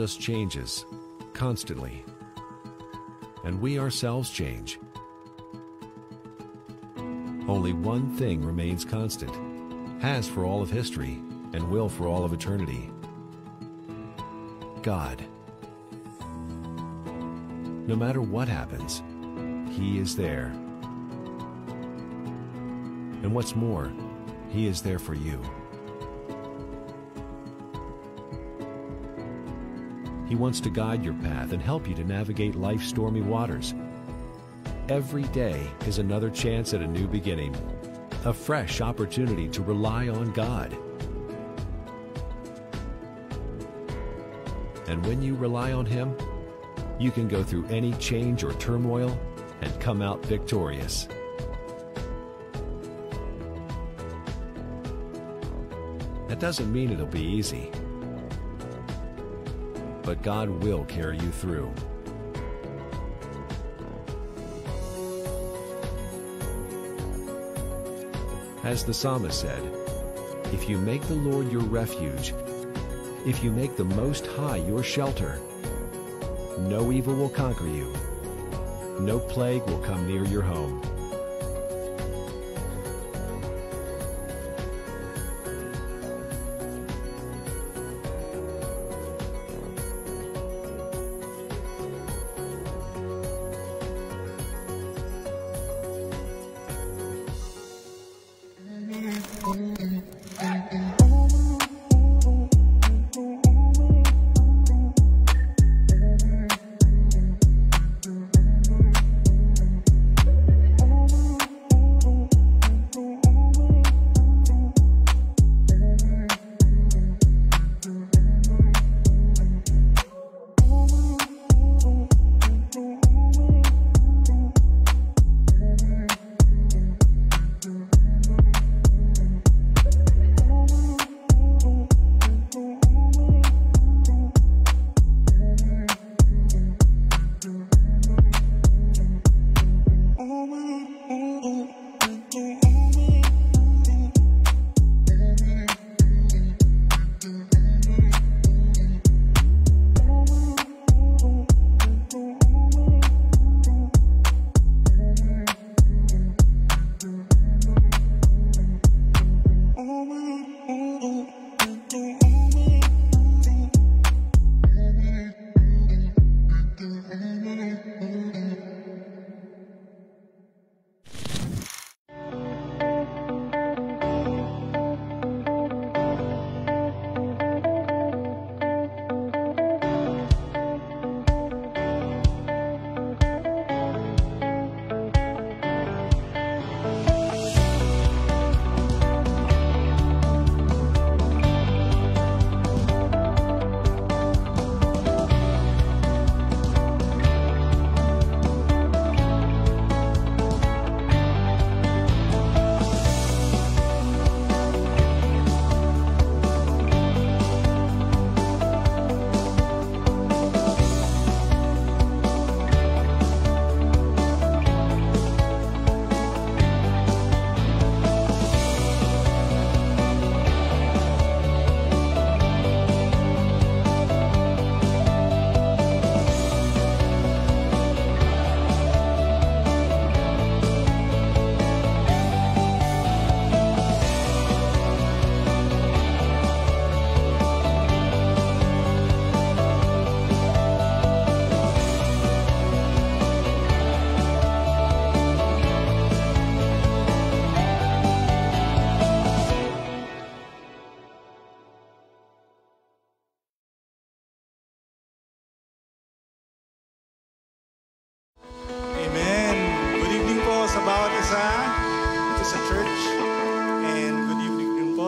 us changes constantly, and we ourselves change. Only one thing remains constant, has for all of history, and will for all of eternity: God. No matter what happens, He is there. And what's more, He is there for you. He wants to guide your path and help you to navigate life's stormy waters. Every day is another chance at a new beginning, a fresh opportunity to rely on God. And when you rely on Him, you can go through any change or turmoil and come out victorious. That doesn't mean it'll be easy, but God will carry you through. As the psalmist said, if you make the Lord your refuge, if you make the Most High your shelter, no evil will conquer you, no plague will come near your home.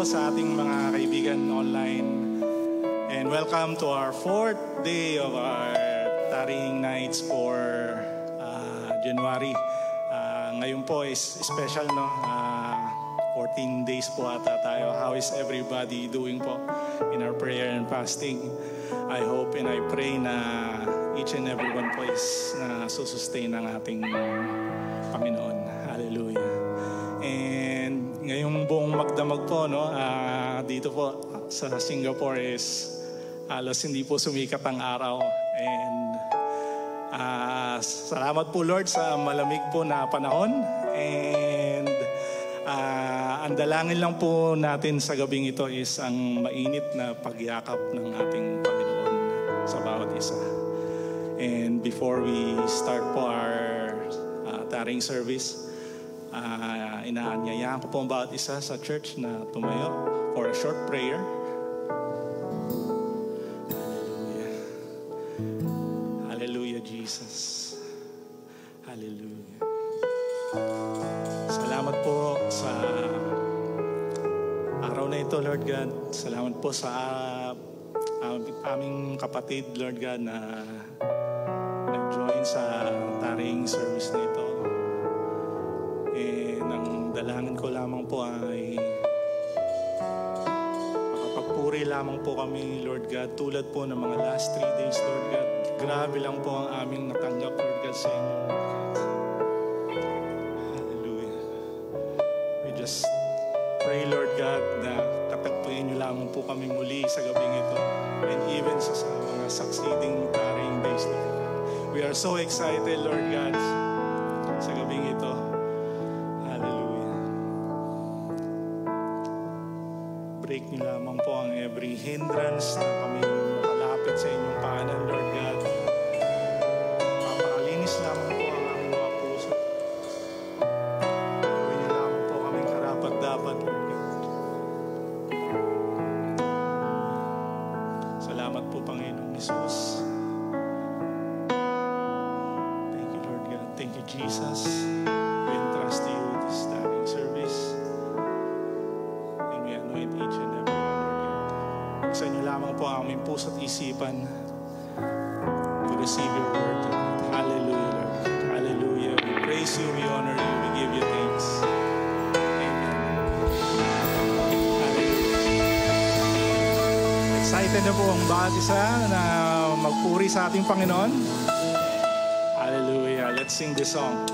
sa ating mga kaibigan online. And welcome to our 4th day of our tarrying nights for January. Ngayon po is special, no? 14 days po ata tayo. How is everybody doing po in our prayer and fasting? I hope and I pray na each and every one po is na susustain ng ating Panginoon. Hallelujah. And ngayong buong magdamag po, no, dito po sa Singapore is halos hindi po sumikat ang araw. And salamat po Lord sa malamig po na panahon. And ang dalangin lang po natin sa gabing ito is ang mainit na pagyakap ng ating Panginoon sa bawat isa. And before we start po our taring service, inaanyayahan ko po ang bawat isa sa church na tumayo for a short prayer. Hallelujah. Hallelujah, Jesus. Hallelujah. Salamat po sa araw na ito, Lord God. Salamat po sa aming kapatid, Lord God, na nag-join sa taring service na ito. Ang dalangin ko lamang po ay makapagpuri lamang po kami, Lord God, tulad po ng mga last 3 days, Lord God. Grabe lang po ang aming natanggap, Lord God, sa inyo. Hallelujah. We just pray, Lord God, na katagpuin niyo lamang po kami muli sa gabing ito and even sa mga succeeding taring days, Lord God. We are so excited, Lord God, sa gabing ito. Break niyo lamang po ang every hindrance na kami makalapit sa inyong paanan, Lord God. Mapakalinis lamang po ang aming mga puso. Gawin niyo lamang po kaming karapat-dapat, Lord God. Salamat po, Panginoong Jesus. Thank you, Lord God. Thank you, Jesus. We entrust to you this taring service. Anoint each and every one, Lord God. Buksan niyo lamang po ang aming puso at isipan to receive your word. Hallelujah, Lord. Hallelujah. We praise you, we honor you, we give you thanks. Amen. Hallelujah. Excited na po ang bawat isa na magpuri sa ating Panginoon. Hallelujah. Let's sing this song.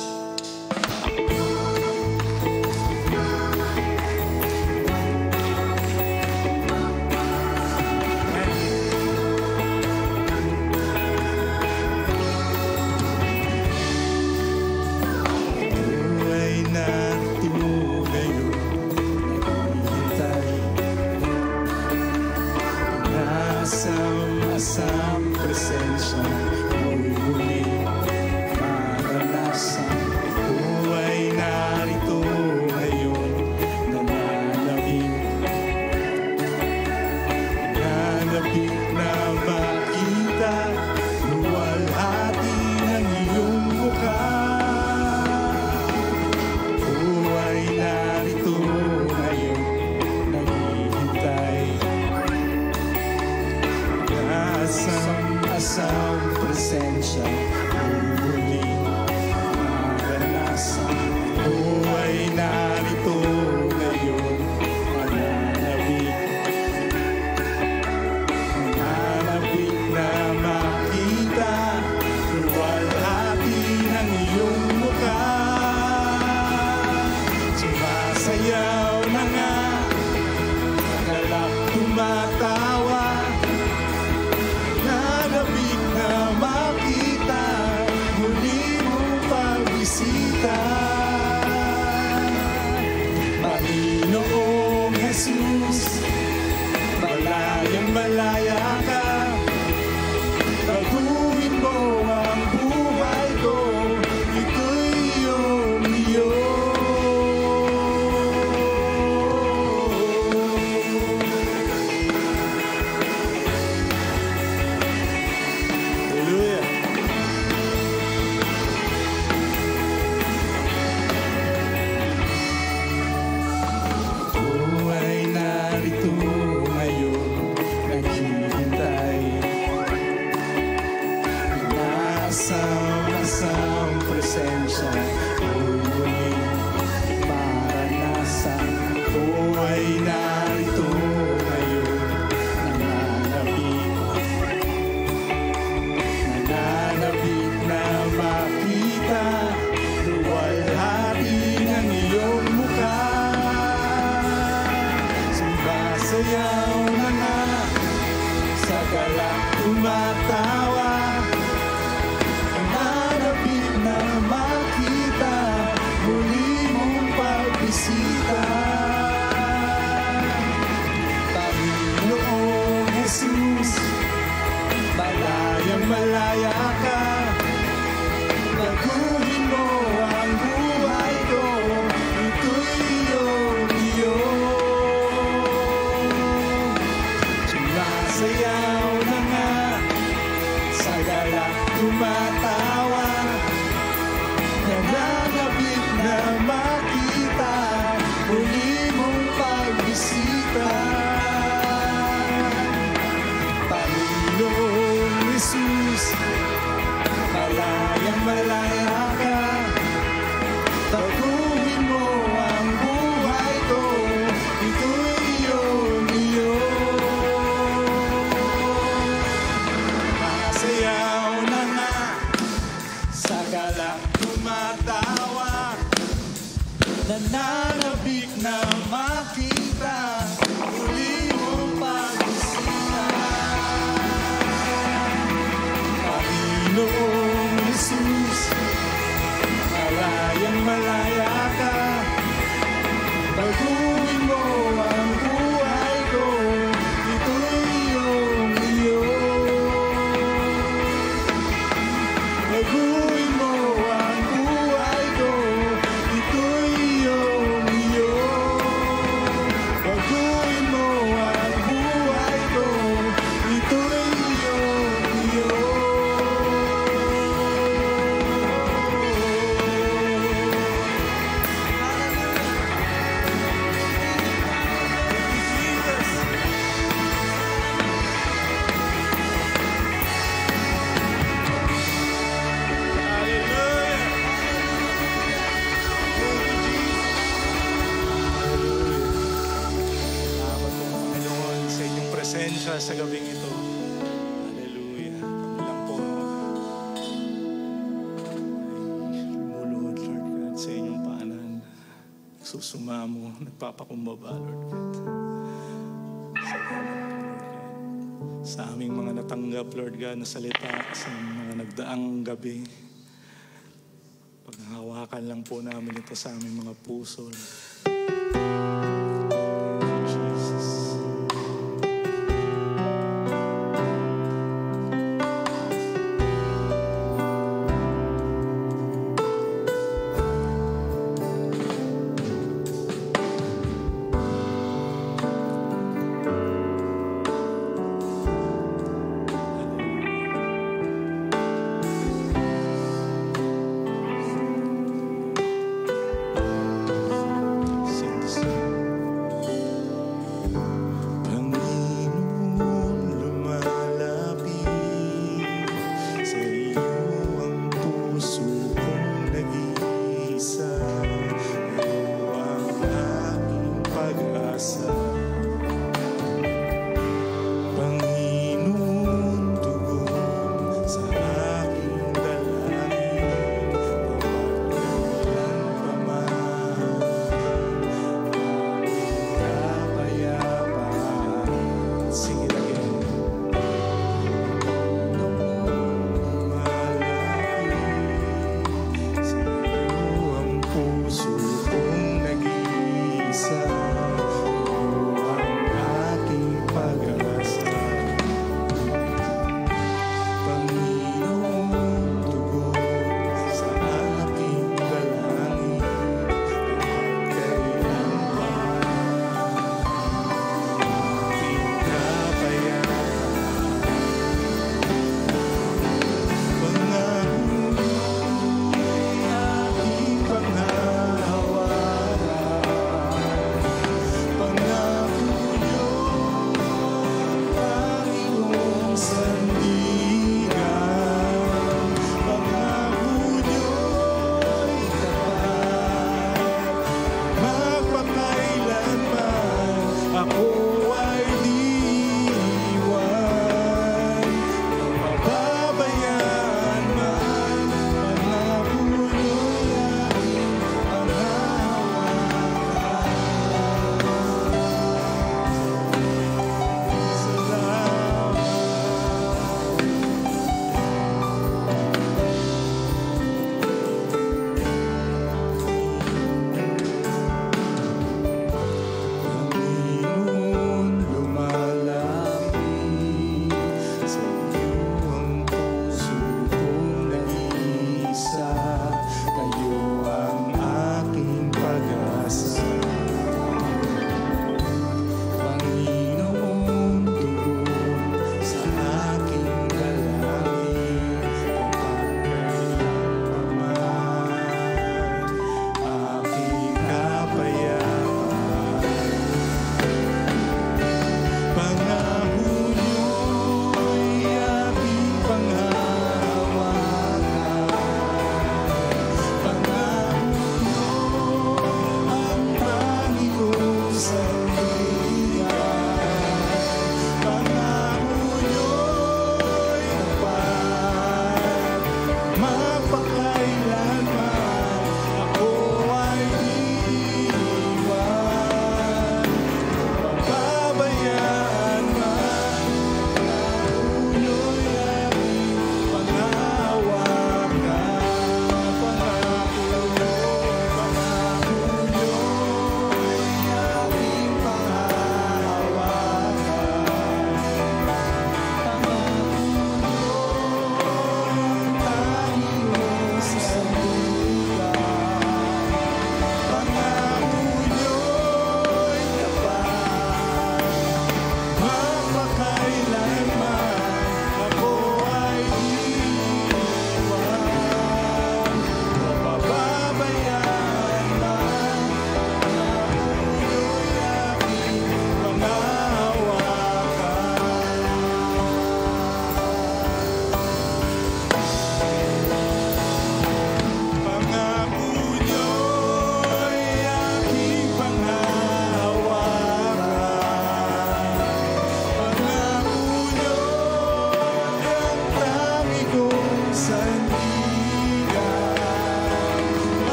Sayaw na nga sa na makita muli mong pagbisita. Panginoong Jesus, malayang malaya ka, baguhin mo ang buhay ko, ito'y iyo. Masayaw na nga sa galak tumatawa, nananabik na makita muli mong pagbisita. Panginoong Jesus, malayang malaya ka, baguhin mo ang buhay ko, ito'y iyo. Baguhin mo ang buhay ko, ito'y iyo. Baguhin mo ang buhay ko, ito'y iyo. Salamat po, Panginoon, sa inyong presensya sa gabing ito. Hallelujah. Kami lang po ay lumulod, Lord God, sa inyong paanan. Susumamo, nagpapakumbaba, Lord God. Salamat, Lord God, sa aming mga natanggap, Lord God, na salita sa mga nagdaang gabi. Paghahawakan lang po namin ito sa aming mga puso, Lord. Jesus.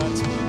God's people.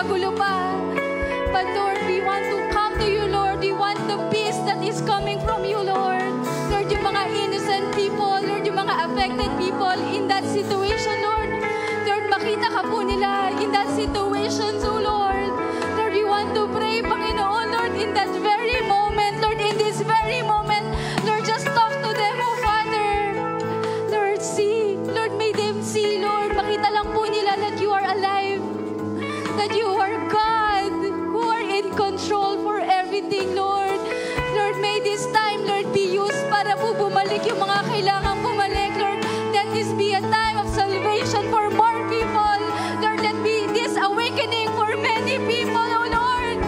magulo pa. But Lord, we want to come to you, Lord. We want the peace that is coming from you, Lord. Lord, yung mga innocent people, Lord, yung mga affected people in that situation, Lord. Lord, makita ka po nila in that situation, so Lord. Lord, we want to pray, Panginoon, Lord, in that very moment, Lord, in this very moment, Lord, just talk to them, oh Father. Lord, see, Lord, may them see, Lord, makita lang po nila that you are alive, that you are God, who are in control for everything, Lord. Lord, may this time, Lord, be used para po bumalik yung mga kailangan bumalik, Lord. Let this be a time of salvation for more people. Lord, let be this awakening for many people, oh Lord.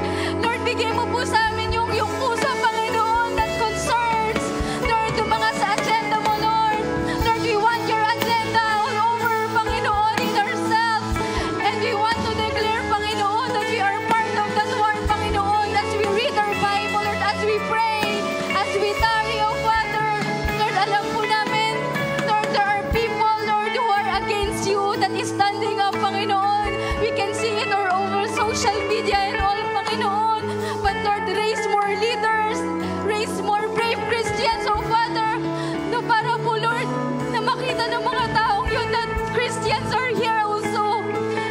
Lord, bigay mo po sa amin yung puso, Panginoon, that concerns, Lord, yung mga sa agenda mo, Lord. Lord, we want your agenda all over, Panginoon, in ourselves. And we want to declare, Panginoon, that we are part of that war, Panginoon, as we read our Bible, Lord, as we pray, as we tarry, oh Father. Lord, alam po namin para po, Lord, na makita ng mga taong yun that Christians are here also.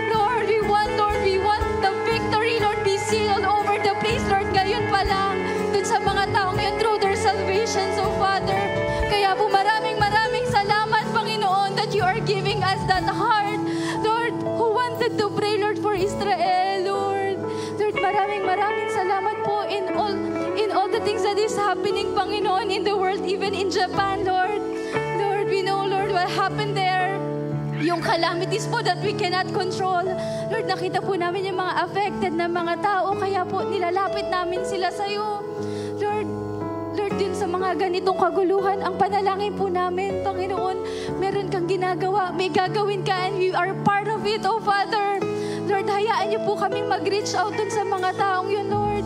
Lord, we want the victory, Lord, be sealed over the place, Lord, ngayon pa lang, dun sa mga taong yun through their salvation, so Father. Kaya po maraming salamat, Panginoon, that you are giving us that heart, Lord, who wanted to pray, Lord, for Israel, Lord. Lord, maraming salamat po in all the things that is happening, Panginoon, in the world, even in Japan, Lord. Lord, we know, Lord, what happened there. Yung calamities po that we cannot control. Lord, nakita po namin yung mga affected na mga tao, kaya po nilalapit namin sila sa'yo. Lord, din sa mga ganitong kaguluhan, ang panalangin po namin, Panginoon, meron kang ginagawa, may gagawin ka, and we are part of it, oh Father. Lord, hayaan niyo po kaming mag-reach out dun sa mga taong yun, Lord.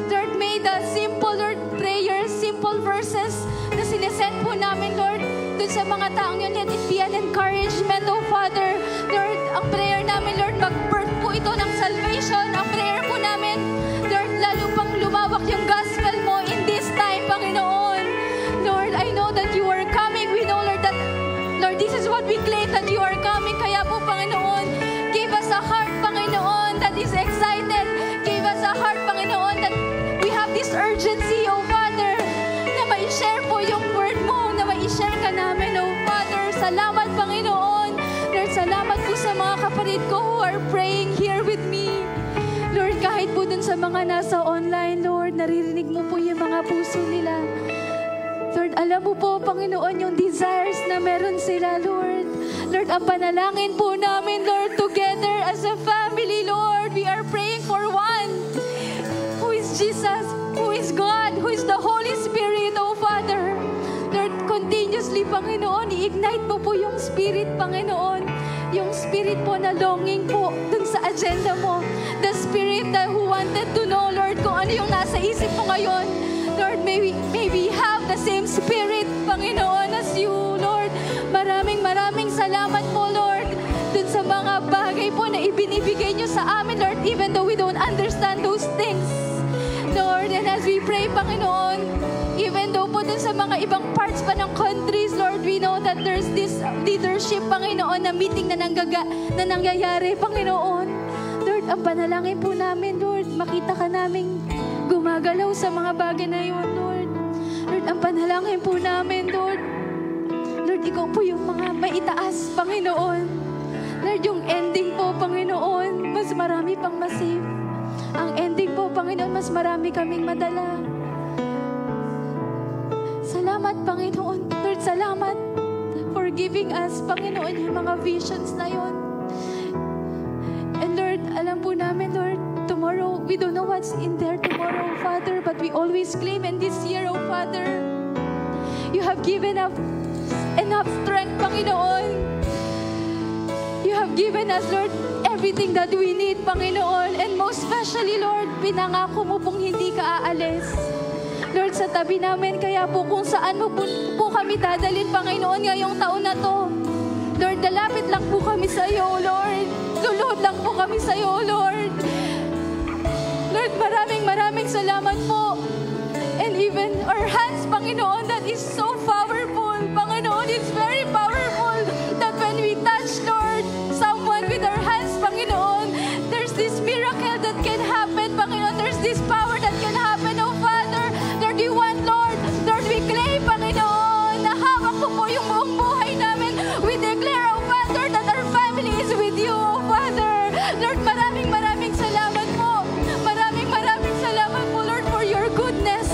Lord, may the simple, Lord, prayers, simple verses na sinesend po namin, Lord, dun sa mga taong yun, let it be an encouragement, oh Father. Lord, ang prayer namin, Lord, mag-birth po ito ng salvation. Ang prayer po namin, Lord, lalo pang lumawak yung gospel mo in this time, Panginoon. Lord, I know that you are coming. We know, Lord, that, Lord, this is what we claim, that you are coming. Kaya po, Panginoon, give us a heart, Panginoon, that is excited. Give us a heart, Panginoon, that we have this urgency, oh Father, na ma-share po yung word mo, na ma-share ka namin, oh Father. Salamat, Panginoon. Lord, salamat po sa mga kapatid ko who are praying here with me. Lord, kahit po dun sa mga nasa online, Lord, naririnig mo po yung mga puso nila. Lord, alam mo po, Panginoon, yung desires na meron sila, Lord. Lord, ang panalangin po namin, Lord, together as a family, Lord, we are praying for one, who is Jesus, who is God, who is the Holy Spirit, oh Father. Lord, continuously, Panginoon, i-ignite mo po yung Spirit, Panginoon. Yung Spirit po na longing po dun sa agenda mo. The Spirit that who wanted to know, Lord, kung ano yung nasa isip mo ngayon. Lord, may we have the same Spirit, Panginoon, as you, Lord. Maraming salamat po, Lord, dun sa mga bagay po na ibinibigay nyo sa amin, Lord, even though we don't understand those things. Lord, and as we pray, Panginoon, even though po dun sa mga ibang parts pa ng countries, Lord, we know that there's this leadership, Panginoon, na meeting na nangyayari, Panginoon. Lord, ang panalangin po namin, Lord, makita ka naming gumagalaw sa mga bagay na yun, Lord. Lord, ang panalangin po namin, Lord, ikaw po yung mga maitaas, Panginoon. Lord, yung ending po, Panginoon, mas marami pang masave. Ang ending po, Panginoon, mas marami kaming madala. Salamat, Panginoon. Lord, salamat for giving us, Panginoon, yung mga visions na yun. And Lord, alam po namin, Lord, tomorrow, we don't know what's in there tomorrow, Father, but we always claim in this year, oh Father, you have given us enough strength, Panginoon. You have given us, Lord, everything that we need, Panginoon. And most especially, Lord, pinangako mo pong hindi ka aalis. Lord, sa tabi namin, kaya po kung saan mo po kami dadalhin, Panginoon, ngayong taon na to. Lord, lalapit lang po kami sa iyo, Lord. Luluhod lang po kami sa iyo, Lord. Lord, maraming salamat po. And even our hands, Panginoon, that is so powerful. Panginoon, it's very powerful that when we touch, Lord, someone with our hands, Panginoon, there's this miracle that can happen, Panginoon. There's this power that can happen, oh Father. Lord, we want, Lord, we claim, Panginoon, na hawak mo po yung buong buhay namin. We declare, oh Father, that our family is with you, oh Father. Lord, maraming salamat po. Maraming salamat po, Lord, for your goodness,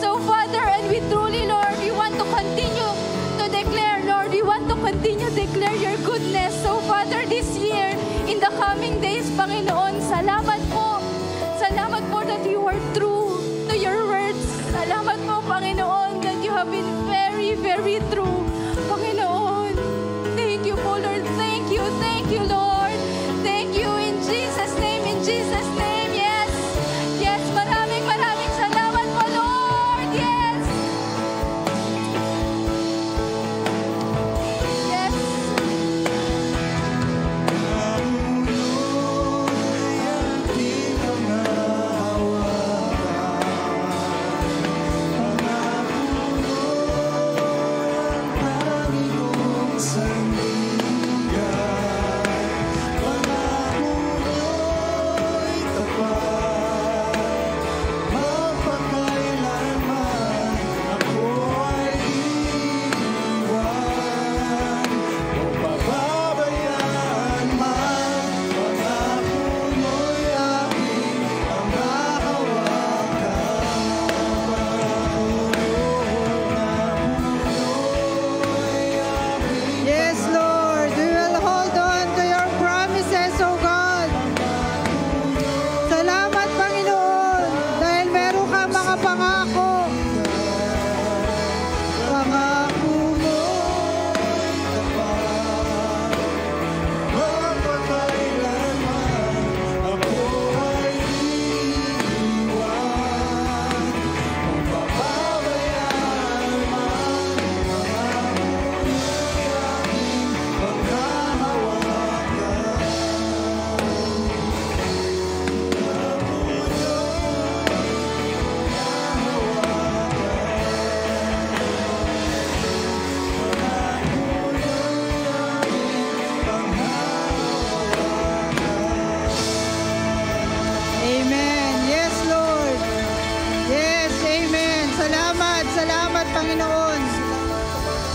oh Father. And we truly, Lord, we want to continue to declare, Lord, we want to continue to declare your goodness, oh Father, this year, in the coming days, Panginoon. Salamat po that you are true to your words. Salamat po, Panginoon, that you have been very, very true, Panginoon. Thank you po, Lord. Thank you, Lord. Thank you in Jesus' name, Yes, maraming salamat po, Lord. Yes.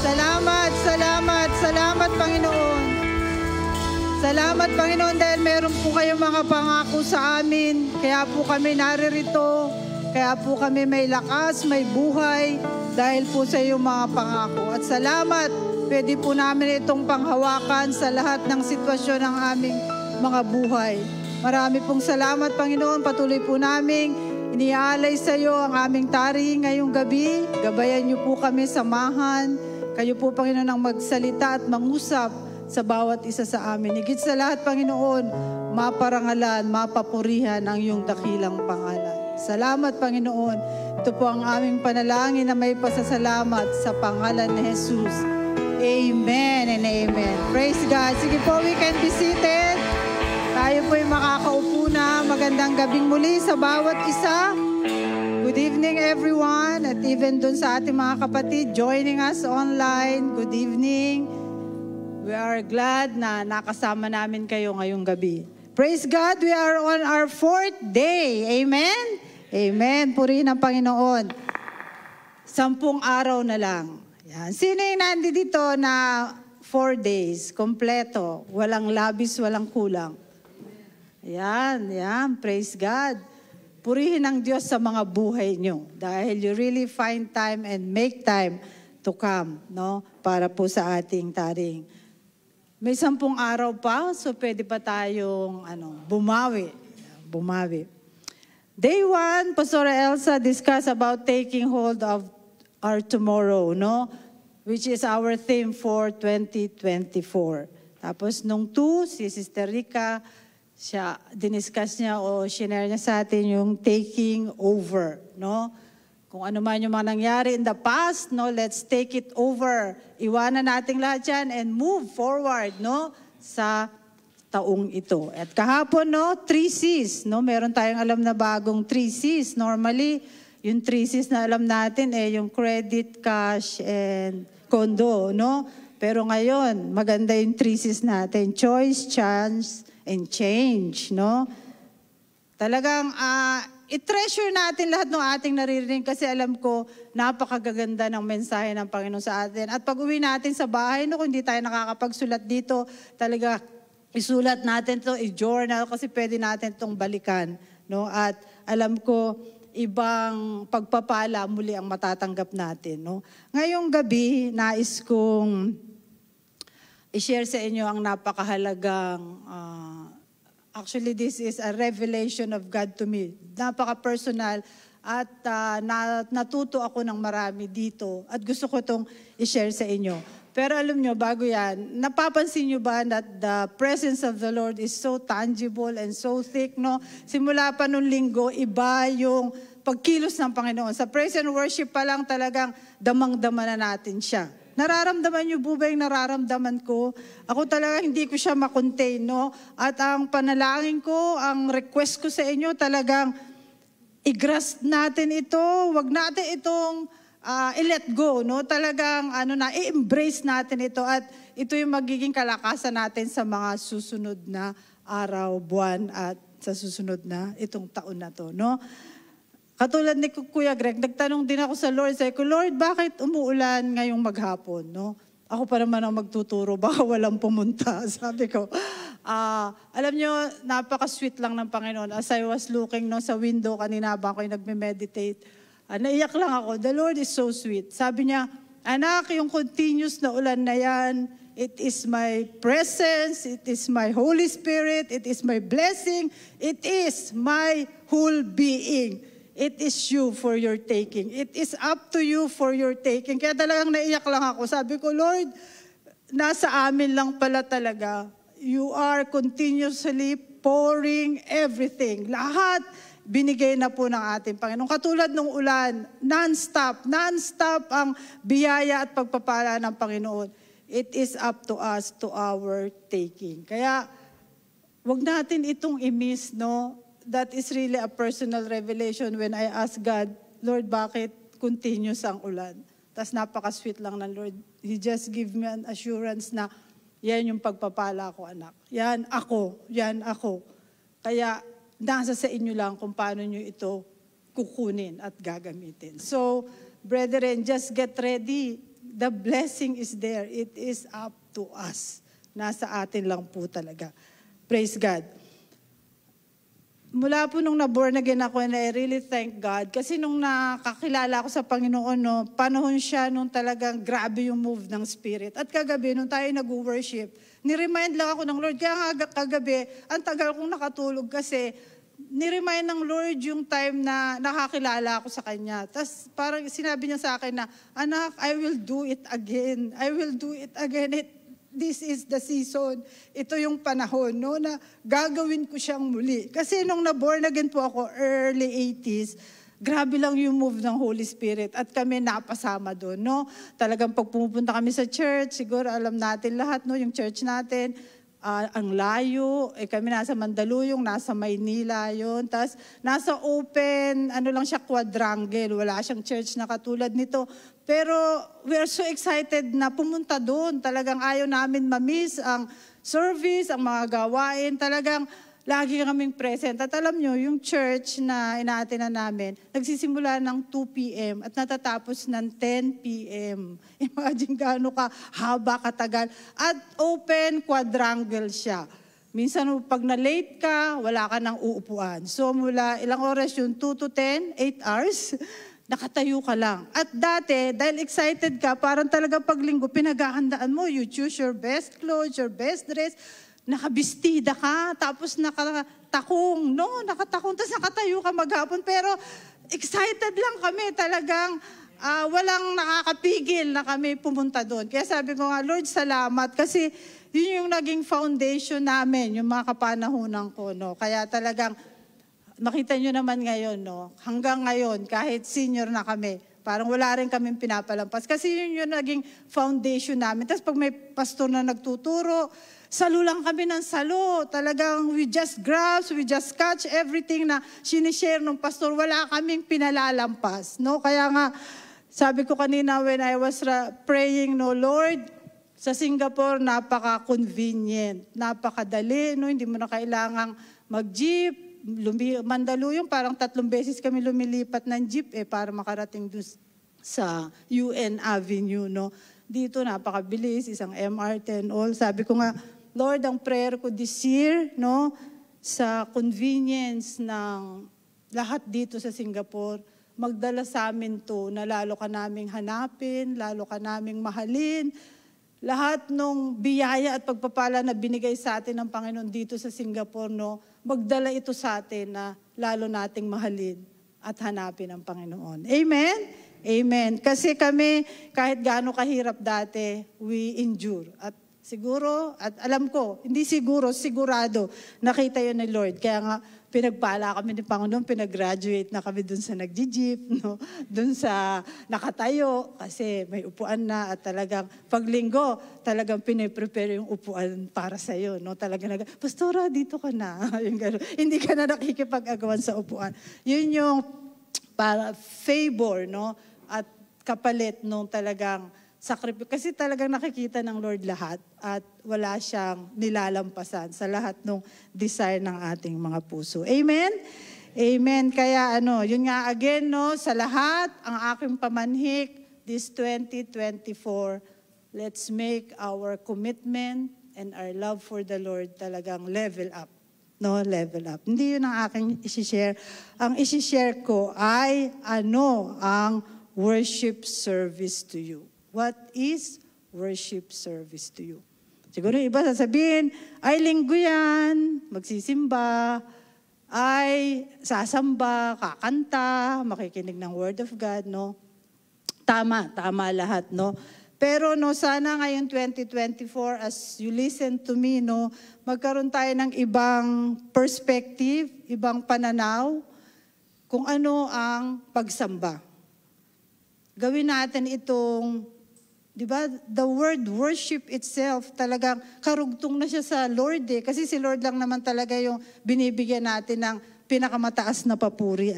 Salamat, salamat, salamat Panginoon. Salamat Panginoon dahil meron po kayong mga pangako sa amin. Kaya po kami naririto. Kaya po kami may lakas, may buhay dahil po sa iyong mga pangako. At salamat, pwede po namin itong panghawakan sa lahat ng sitwasyon ng aming mga buhay. Marami pong salamat Panginoon. Patuloy po namin iniaalay sa iyo ang aming tari ngayong gabi. Gabayan niyo po kami, samahan. Kayo po Panginoon ang magsalita at mangusap sa bawat isa sa amin. Higit sa lahat, Panginoon, maparangalan, mapapurihan ang iyong dakilang pangalan. Salamat, Panginoon. Ito po ang aming panalangin na may pasasalamat sa pangalan ni Jesus. Amen and amen. Praise God. Sige po, we can be seated. Tayo po'y makakaupo na. Magandang gabing muli sa bawat isa. Good evening, everyone. At even dun sa ating mga kapatid joining us online, good evening. We are glad na nakasama namin kayo ngayong gabi. Praise God, we are on our 4th day. Amen? Amen. Purihin ang Panginoon. 10 araw na lang. Yan. Sino yung nandito na 4 days, kompleto, walang labis, walang kulang? Yan, yan. Praise God. Purihin ang Diyos sa mga buhay nyo dahil you really find time and make time to come, no? Para po sa ating taring. May 10 araw pa, so pwede pa tayong bumawi. Bumawi. Day 1, Pastor Elsa discussed about taking hold of our tomorrow, no? Which is our theme for 2024. Tapos nung 2, si Sister Rica, siya diniscuss niya o shinare niya sa atin yung taking over, no? Kung ano man yung mga nangyari in the past, no, let's take it over. Iwanan natin lahat yan and move forward, no, sa taong ito. At kahapon, no, 3 C's, no, meron tayong alam na bagong 3 C's. Normally, yung 3 C's na alam natin yung credit, cash, and condo, no? Pero ngayon, maganda yung 3 C's natin. Choice, chance, and change, no? Talagang, i-treasure natin lahat ng ating naririnig kasi alam ko, napakagaganda ng mensahe ng Panginoon sa atin. At pag uwi natin sa bahay, no, kung hindi tayo nakakapagsulat dito, talaga isulat natin to, i-journal kasi pwede natin itong balikan. No? At alam ko, ibang pagpapala muli ang matatanggap natin. No? Ngayong gabi, nais kong i-share sa inyo ang napakahalagang actually, this is a revelation of God to me. Napaka-personal at natuto ako ng marami dito at gusto ko itong i-share sa inyo. Pero alam nyo, bago yan, napapansin nyo ba that the presence of the Lord is so tangible and so thick, no? Simula pa nung linggo, iba yung pagkilos ng Panginoon. Sa praise and worship pa lang talagang damang-dama na natin siya. Nararamdaman niyo po ba yung nararamdaman ko? Ako talaga hindi ko siya makontain, no? At ang panalangin ko, ang request ko sa inyo, talagang i-grasp natin ito. Huwag natin itong i-let go, no? Talagang i-embrace natin ito. At ito yung magiging kalakasan natin sa mga susunod na araw, buwan, at sa susunod na itong taon na to, no? Katulad ni Kuya Greg, nagtanong din ako sa Lord. Sabi ko, Lord, bakit umuulan ngayong maghapon? No? Ako pa naman ang magtuturo, baka walang pumunta. Sabi ko, alam nyo, napaka-sweet lang ng Panginoon. As I was looking sa window kanina habang ako'y nagme-meditate, naiyak lang ako. The Lord is so sweet. Sabi niya, anak, yung continuous na ulan na yan, it is my presence, it is my Holy Spirit, it is my blessing, it is my whole being. It is you for your taking. It is up to you for your taking. Kaya talagang naiyak lang ako. Sabi ko, Lord, nasa amin lang pala talaga. You are continuously pouring everything. Lahat binigay na po ng ating Panginoon. Katulad ng ulan, non-stop ang biyaya at pagpapala ng Panginoon. It is up to us, to our taking. Kaya, wag natin itong i-miss, no? That is really a personal revelation when I ask God, Lord, bakit continuous ang ulan? Tapos napaka-sweet lang ng Lord. He just give me an assurance na yan yung pagpapala ko, anak. Yan ako. Kaya nasa sa inyo lang kung paano nyo ito kukunin at gagamitin. So, brethren, just get ready. The blessing is there. It is up to us. Nasa atin lang po talaga. Praise God. Mula po nung na-born again ako, and I really thank God. Kasi nung nakakilala ako sa Panginoon, no, panahon siya nung talagang grabe yung move ng Spirit. At kagabi, nung tayo nag-worship, niremind lang ako ng Lord. Kaya nga kagabi, ang tagal kong nakatulog kasi niremind ng Lord yung time na nakakilala ako sa Kanya. Tapos parang sinabi niya sa akin na, anak, I will do it again. I will do it again. This is the season. Ito yung panahon, no, na gagawin ko siyang muli. Kasi nung na-born again po ako, early 80s, grabe lang yung move ng Holy Spirit. At kami napasama doon, no. Talagang pag pumupunta kami sa church, siguro alam natin lahat, no, yung church natin, ang layo, kami nasa Mandaluyong, nasa Maynila yun. Tapos nasa open, lang siya, quadrangle. Wala siyang church na katulad nito. Pero we are so excited na pumunta doon. Talagang ayaw namin mamiss ang service, ang mga gawain. Talagang lagi kaming present. At alam nyo, yung church na inaatinan namin, nagsisimula ng 2 p.m. at natatapos ng 10 p.m. Imagine gaano ka haba, katagal. At open quadrangle siya. Minsan pag na-late ka, wala ka nang uupuan. So mula ilang oras yun, 2 to 10, 8 hours, nakatayo ka lang. At dati, dahil excited ka, parang talaga paglinggo, pinaghahandaan mo, you choose your best clothes, your best dress, nakabistida ka, tapos nakatakong, no? Nakatakong, tapos nakatayo ka maghapon. Pero excited lang kami, talagang walang nakakapigil na kami pumunta doon. Kaya sabi ko nga, Lord, salamat, kasi yun yung naging foundation namin, yung mga kapanahunan ko, no? Kaya talagang, makita nyo naman ngayon, no? Hanggang ngayon, kahit senior na kami, parang wala rin kaming pinapalampas. Kasi yun yung naging foundation namin. Tapos pag may pastor na nagtuturo, salo lang kami ng salo. Talagang we just grasp, we just catch everything na sinishare ng pastor. Wala kaming pinalalampas, no? Kaya nga, sabi ko kanina when I was praying, no, Lord, sa Singapore, napaka-convenient, napakadali, no? Hindi mo na kailangang mag-jeep, Mandaluyong, parang 3 beses kami lumilipat ng jeep para makarating doon sa UN Avenue, no? Dito napakabilis, isang MRT and all. Sabi ko nga, Lord, ang prayer ko this year, no, sa convenience ng lahat dito sa Singapore, magdala sa amin to na lalo ka naming hanapin, lalo ka naming mahalin. Lahat ng biyaya at pagpapala na binigay sa atin ng Panginoon dito sa Singapore, no, magdala ito sa atin na lalo nating mahalin at hanapin ang Panginoon. Amen? Amen. Kasi kami, kahit gaano kahirap dati, we endure. At siguro, at alam ko, hindi siguro, sigurado, nakita yun ni Lord. Kaya nga, pinagpala kami ni Panginoon, pinag-graduate na kami dun sa nag-jeep, no? Dun sa nakatayo, kasi may upuan na at talagang paglinggo, talagang piniprepare yung upuan para sa'yo, no? Talagang, Pastora, dito ka na. Yung hindi ka na nakikipag-agawan sa upuan. Yun yung para favor, no? At kapalit nung talagang sacrifice. Kasi talagang nakikita ng Lord lahat at wala siyang nilalampasan sa lahat ng desire ng ating mga puso. Amen? Amen. Kaya yun nga again, no, sa lahat, ang aking pamanhik, this 2024, let's make our commitment and our love for the Lord talagang level up. No, level up. Hindi yun ang aking isi-share. Ang isi-share ko ay ang worship service to you. What is worship service to you? Siguro iba sasabihin, ay linggo yan, magsisimba, ay sasamba, kakanta, makikinig ng Word of God, no? Tama lahat, no? Pero no, sana ngayon 2024, as you listen to me, no, magkaroon tayo ng ibang perspective, ibang pananaw, kung ano ang pagsamba. Gawin natin itong, di ba, the word worship itself, talagang karugtong na siya sa Lord Kasi si Lord lang naman talaga yung binibigyan natin ng pinakamataas na papuri,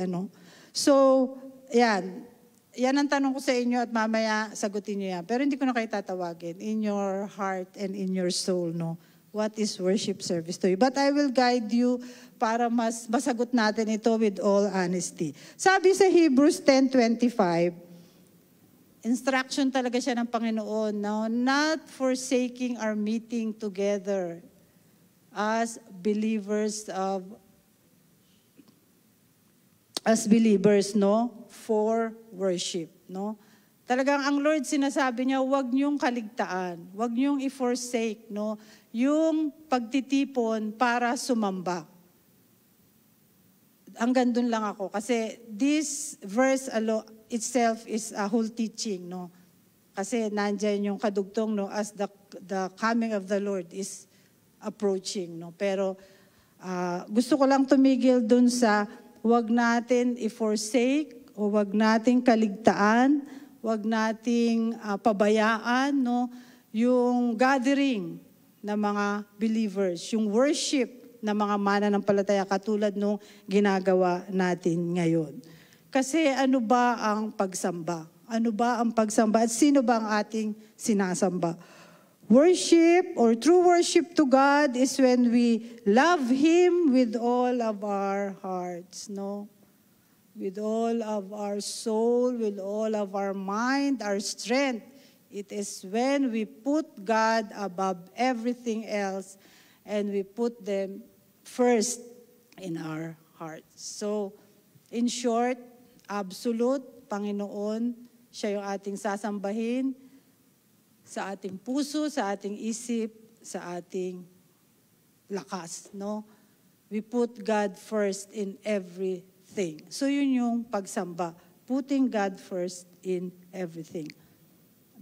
So, yan ang tanong ko sa inyo at mamaya sagutin niyo yan. Pero hindi ko na kayo tatawagin. In your heart and in your soul, no? What is worship service to you? But I will guide you para mas masagot natin ito with all honesty. Sabi sa Hebrews 10:25, instruction talaga siya ng Panginoon, no? Not forsaking our meeting together as believers, no? For worship, no? Talagang ang Lord sinasabi niya, huwag niyong kaligtaan, huwag niyong i-forsake, no? Yung pagtitipon para sumamba. Hanggang dun lang ako. Kasi this verse itself is a whole teaching, no? Kasi nandyan yung kadugtong, no? As the coming of the Lord is approaching, no? Pero gusto ko lang tumigil dun sa huwag natin i-forsake o huwag natin kaligtaan, huwag nating pabayaan, no? Yung gathering ng mga believers, yung worship ng mga mananampalataya katulad nung ginagawa natin ngayon. Kasi ano ba ang pagsamba? Ano ba ang pagsamba? At sino ba ang ating sinasamba? Worship or true worship to God is when we love Him with all of our hearts, no? With all of our soul, with all of our mind, our strength. It is when we put God above everything else and we put them first in our hearts. So, in short, absolute, Panginoon, siya yung ating sasambahin sa ating puso, sa ating isip, sa ating lakas, no? We put God first in everything. So, yun yung pagsamba. Putting God first in everything.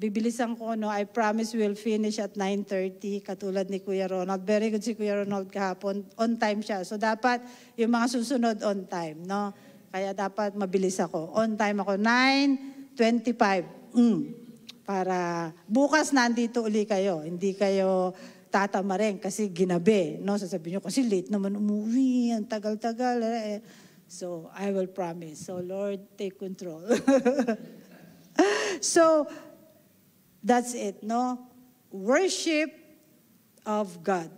Bibilisan ko, no? I promise we'll finish at 9:30, katulad ni Kuya Ronald. Very good si Kuya Ronald kahapon. On time siya. So, dapat yung mga susunod on time, no? Kaya dapat mabilis ako. On time ako. 9:25. Para bukas nandito uli kayo. Hindi kayo tatama rin kasi ginabi, no? Sasabihin nyo, kasi late naman umuwi, ang tagal-tagal. So, I will promise. So, Lord, take control. So, that's it, no? Worship of God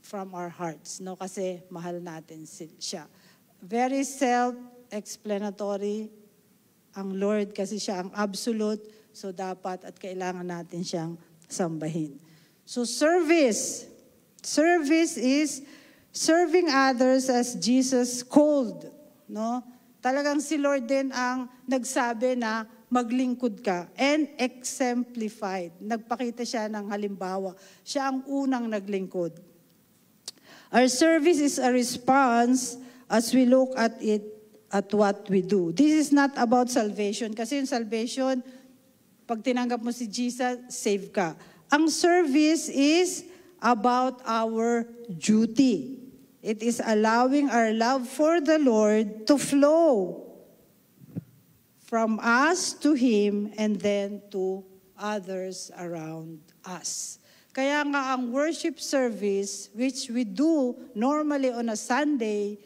from our hearts, no? Kasi mahal natin siya. Very self-explanatory ang Lord kasi siya ang absolute, so dapat at kailangan natin siyang sambahin. So service is serving others as Jesus called, no? Talagang si Lord din ang nagsabi na maglingkod ka, and exemplified. Nagpakita siya ng halimbawa. Siya ang unang naglingkod. Our service is a response as we look at it, at what we do. This is not about salvation. Kasi yung salvation, pag tinanggap mo si Jesus, save ka. Ang service is about our duty. It is allowing our love for the Lord to flow from us to Him and then to others around us. Kaya nga ang worship service, which we do normally on a Sunday,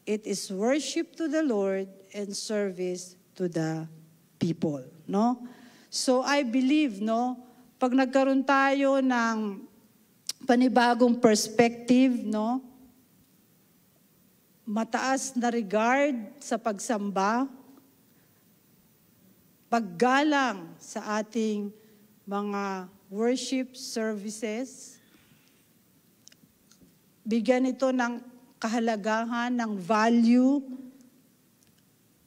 it is worship to the Lord and service to the people, no? So I believe, no, pag nagkaroon tayo ng panibagong perspective, no, mataas na regard sa pagsamba, paggalang sa ating mga worship services, bigyan ito ng kahalagahan, ng value,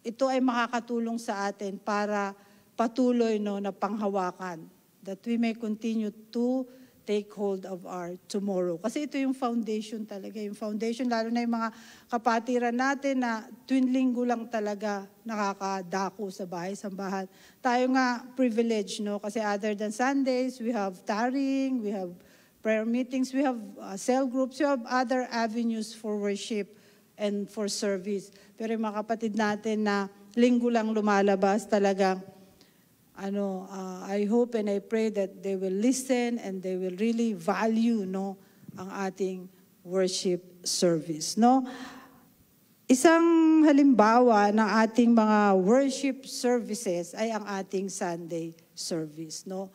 ito ay makakatulong sa atin para patuloy, no, na panghawakan, that we may continue to take hold of our tomorrow. Kasi ito yung foundation talaga. Yung foundation, lalo na yung mga kapatiran natin na tuwing linggo lang talaga nakakadako sa bahay-sambahan. Tayo nga privilege, no? Kasi other than Sundays, we have tarrying, we have prayer meetings, we have cell groups, we have other avenues for worship and for service. Pero yung mga kapatid natin na linggo lang lumalabas talagang I hope and I pray that they will listen and they will really value, no, ang ating worship service, no? Isang halimbawa ng ating mga worship services ay ang ating Sunday service, no?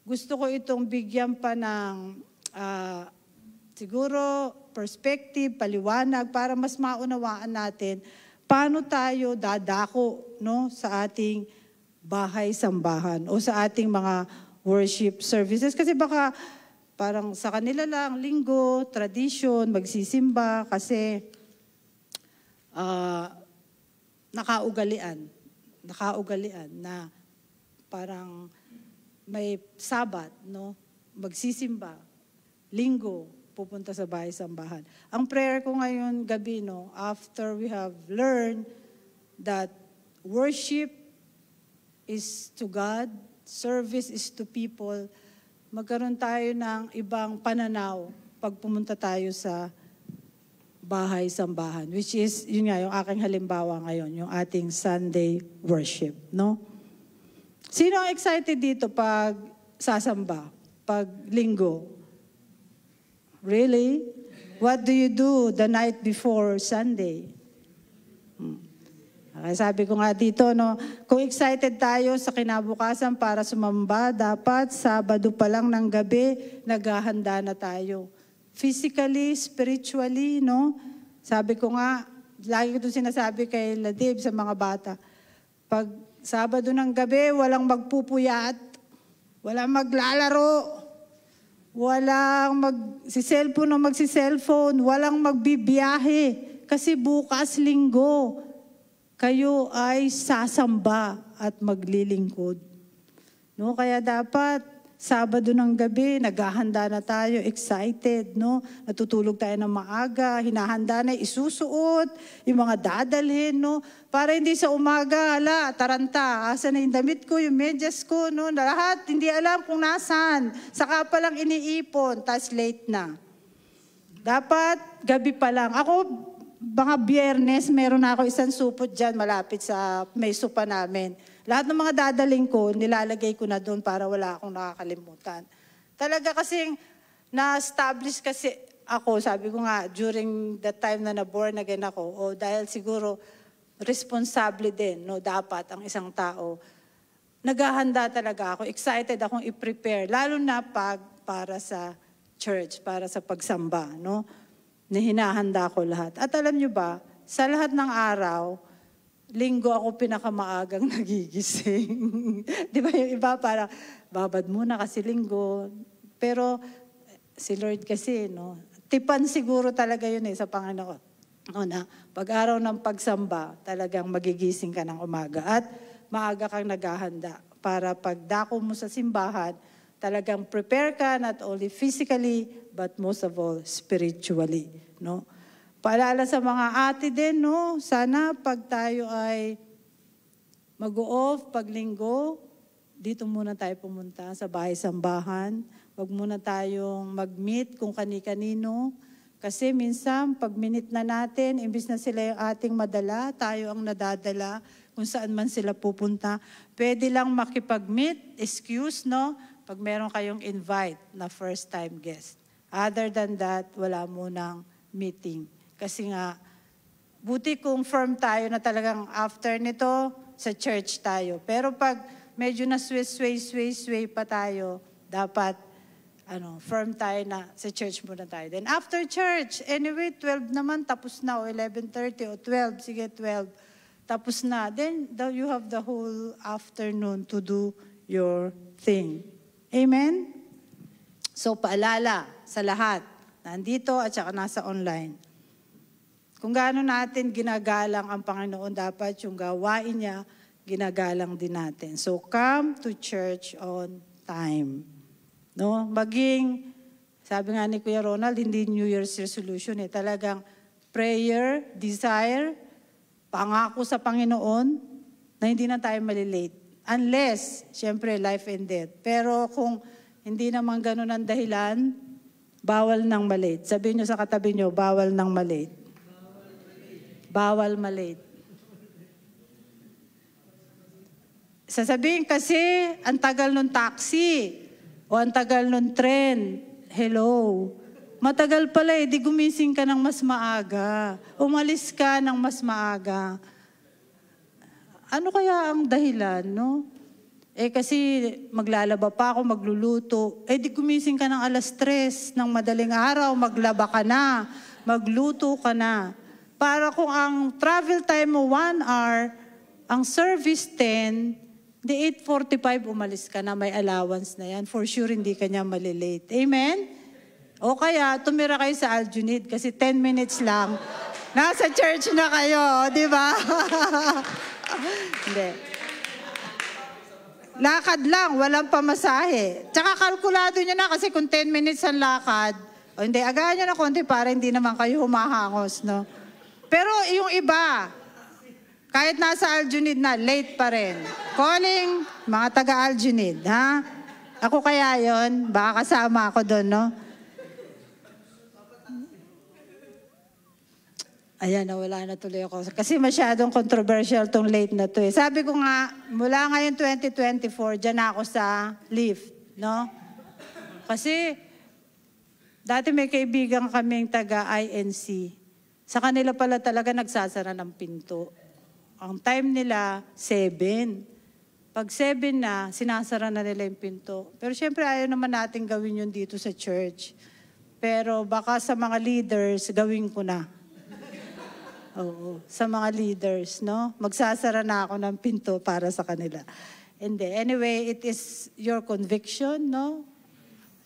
Gusto ko itong bigyan pa ng siguro perspective, paliwanag para mas maunawaan natin paano tayo dadako, no, sa ating bahay-sambahan o sa ating mga worship services. Kasi baka parang sa kanila lang, linggo, tradition, magsisimba kasi nakaugalian na parang may sabat, no? Magsisimba, linggo, pupunta sa bahay-sambahan. Ang prayer ko ngayon gabi, no, after we have learned that worship is to God, service is to people, magkaroon tayo ng ibang pananaw pag pumunta tayo sa bahay-sambahan, which is, yun nga, yung aking halimbawa ngayon, yung ating Sunday worship, no? Sino ang excited dito pag sasamba, pag linggo? Really? What do you do the night before Sunday? Okay, sabi ko nga dito, no, kung excited tayo sa kinabukasan para sumamba, dapat Sabado pa lang ng gabi, naghahanda na tayo. Physically, spiritually, no? Sabi ko nga, lagi ko ito sinasabi kay Ladib sa mga bata, pag Sabado ng gabi, walang magpupuyat, walang maglalaro, walang magsi-cellphone o magsi-cellphone, walang magbibiyahe, kasi bukas linggo, kayo ay sasamba at maglilingkod. No? Kaya dapat Sabado ng gabi, naghahanda na tayo, excited, no? Natutulog tayo ng maaga, hinahanda na isusuot, yung mga dadalhin, no? Para hindi sa umaga, taranta, asa na yung damit ko, yung medyas ko, no? Lahat, hindi alam kung nasan. Saka pa lang iniipon, tas late na. Dapat, gabi pa lang. Ako, mga Biyernes, meron na ako isang supot dyan, malapit sa may sopa namin. Lahat ng mga dadaling ko, nilalagay ko na doon para wala akong nakakalimutan. Talaga kasing na-establish kasi ako, sabi ko nga, during the time na na-born again ako, dahil siguro responsable din, no, dapat ang isang tao, naghahanda talaga ako, excited akong i-prepare, lalo na para sa church, para sa pagsamba, no, na hinahanda ko lahat. At alam nyo ba, sa lahat ng araw, linggo ako pinakamaagang nagigising. Di ba yung iba parang, babad muna kasi linggo. Pero si Lord kasi, no, tipan siguro talaga yun sa Panginoon. No, na pag-araw ng pagsamba, talagang magigising ka ng umaga. At maaga kang naghahanda para pagdako mo sa simbahan, talagang prepare ka not only physically, but most of all, spiritually. No? Paalala sa mga ate din, no? Sana pag tayo ay mag-off, pag linggo, dito muna tayo pumunta sa bahay-sambahan. Wag muna tayong mag-meet kung kani-kanino. Kasi minsan, pag minute na natin, imbis na sila yung ating madala, tayo ang nadadala kung saan man sila pupunta. Pwede lang makipag-meet, excuse, no? Pag meron kayong invite na first-time guest. Other than that, wala munang meeting. Kasi nga, buti kung firm tayo na talagang after nito, sa church tayo. Pero pag medyo na sway pa tayo, dapat firm tayo na sa church muna tayo. Then after church, anyway, 12 naman, tapos na, o 11:30 o 12, sige 12, tapos na. Then you have the whole afternoon to do your thing. Amen? So paalala sa lahat, nandito at saka nasa online. Kung gaano natin ginagalang ang Panginoon, dapat yung gawain niya, ginagalang din natin. So come to church on time. No? Maging, sabi nga ni Kuya Ronald, hindi New Year's resolution talagang prayer, desire, pangako sa Panginoon na hindi na tayo malilate. Unless, syempre, life and death. Pero kung hindi naman ganun ang dahilan, bawal nang malate. Sabihin nyo sa katabi nyo, bawal nang malate. Bawal malate. Sasabihin kasi, ang tagal nung taxi, o ang tagal nung tren, hello. Matagal pala di gumising ka ng mas maaga. Umalis ka ng mas maaga. Ano kaya ang dahilan, no? Kasi maglalaba pa ako, magluluto. Di gumising ka ng 3:00 ng madaling araw, maglaba ka na, magluto ka na. Para kung ang travel time mo 1 hour, ang service 10, Di 8:45 umalis ka na, may allowance na yan. For sure, hindi ka niya malilate. Amen? O kaya, tumira kayo sa Aljunid kasi 10 minutes lang. Nasa church na kayo, di ba? Hindi. Lakad lang, walang pamasahe. Tsaka kalkulado nyo na kasi kung 10 minutes ang lakad, o hindi, agahan nyo na konti para hindi naman kayo humahangos, no? Pero yung iba, kahit nasa Aljunid na, late pa rin. Calling, mga taga-Aljunid, ha? Ako kaya yon, baka kasama ako doon, no? Ayan, nawala na tuloy ako. Kasi masyadong controversial tong late na to eh. Sabi ko nga, mula ngayon 2024, dyan ako sa lift, no? Kasi, dati may kaibigan kaming taga-INC. Sa kanila pala talaga nagsasara ng pinto. Ang time nila, 7. Pag 7 na, sinasara na nila yung pinto. Pero syempre, ayaw naman natin gawin yun dito sa church. Pero baka sa mga leaders, gawin ko na. Oo, sa mga leaders, no? Magsasara na ako ng pinto para sa kanila. Hindi. Anyway, it is your conviction, no?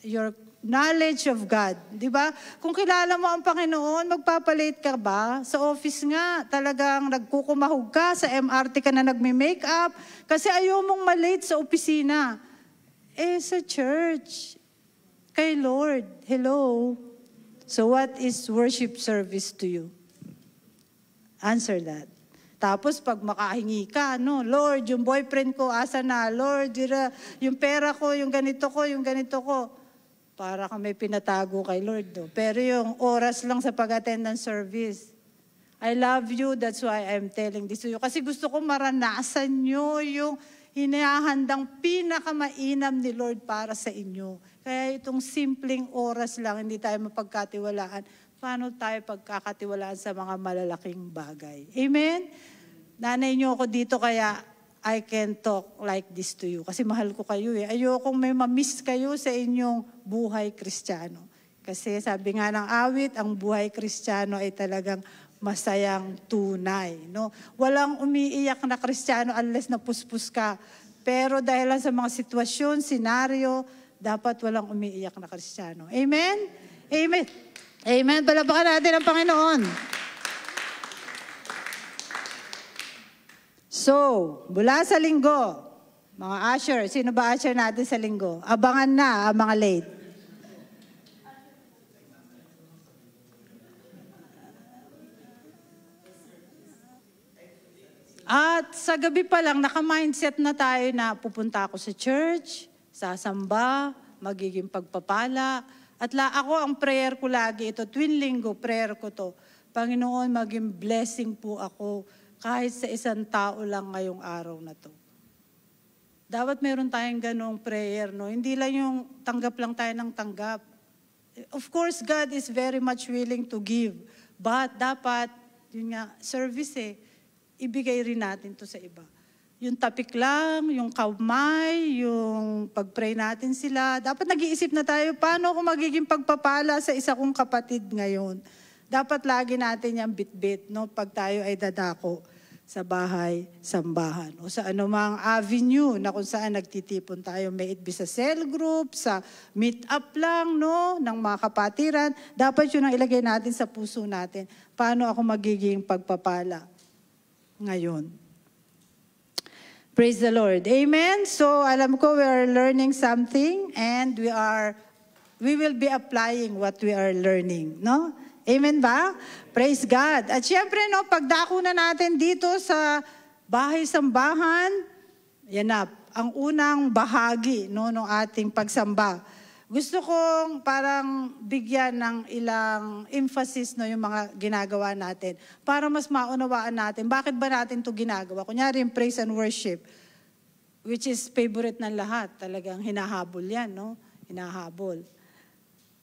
Your knowledge of God. Di ba? Kung kilala mo ang Panginoon, magpapalate ka ba? Sa office nga, talagang nagkukumahog ka, sa MRT ka na nagme-makeup, kasi ayaw mong malate sa opisina. Eh, sa church, kay Lord, hello. So what is worship service to you? Answer that. Tapos pag makahingi ka, no, Lord, yung boyfriend ko, asa na? Lord, yung pera ko, yung ganito ko, yung ganito ko. Para ka may pinatago kay Lord, no? Pero yung oras lang sa pag-attend ng service. I love you, that's why I'm telling this to you. Kasi gusto ko maranasan nyo yung hinahandang pinakamainam ni Lord para sa inyo. Kaya itong simpleng oras lang, hindi tayo mapagkatiwalaan. Paano tayo pagkakatiwalaan sa mga malalaking bagay? Amen? Nanay niyo ako dito kaya I can talk like this to you. Kasi mahal ko kayo eh. Ayokong may mamiss kayo sa inyong buhay Kristiyano. Kasi sabi nga ng awit, ang buhay Kristiyano ay talagang masayang tunay. No? Walang umiiyak na Kristiyano unless napuspos ka. Pero dahil lang sa mga sitwasyon, senaryo, dapat walang umiiyak na Kristiyano. Amen? Amen. Amen. Palapakan natin ang Panginoon. So, mula sa linggo, mga usher, sino ba usher natin sa linggo? Abangan na ang mga late. At sa gabi pa lang, naka-mindset na tayo na pupunta ako sa church, sasamba, magiging pagpapala. At ako, ang prayer ko lagi, ito, tuwing linggo, prayer ko to, Panginoon, maging blessing po ako kahit sa isang tao lang ngayong araw na to. Dapat meron tayong ganong prayer, no? Hindi lang yung tanggap lang tayo ng tanggap. Of course, God is very much willing to give. But dapat, yun nga, service ibigay rin natin to sa iba. Yung tapik lang, yung kamay, yung pag-pray natin sila. Dapat nag-iisip na tayo, paano ako magiging pagpapala sa isa kong kapatid ngayon? Dapat lagi natin yung bit-bit, no? Pag tayo ay dadako sa bahay, sambahan, o sa anumang avenue na kung saan nagtitipon tayo. May it be sa cell group, sa meet-up lang, no? Ng mga kapatiran. Dapat yun ang ilagay natin sa puso natin. Paano ako magiging pagpapala ngayon? Praise the Lord. Amen? So, alam ko we are learning something and we will be applying what we are learning. No? Amen ba? Praise God. At syempre, no, pagdako na natin dito sa bahay-sambahan, yan na, ang unang bahagi, no, ng ating pagsamba. Gusto kong parang bigyan ng ilang emphasis, no, yung mga ginagawa natin para mas maunawaan natin. Bakit ba natin ito ginagawa? Kunyari yung praise and worship, which is favorite ng lahat. Talagang hinahabol yan, no? Hinahabol.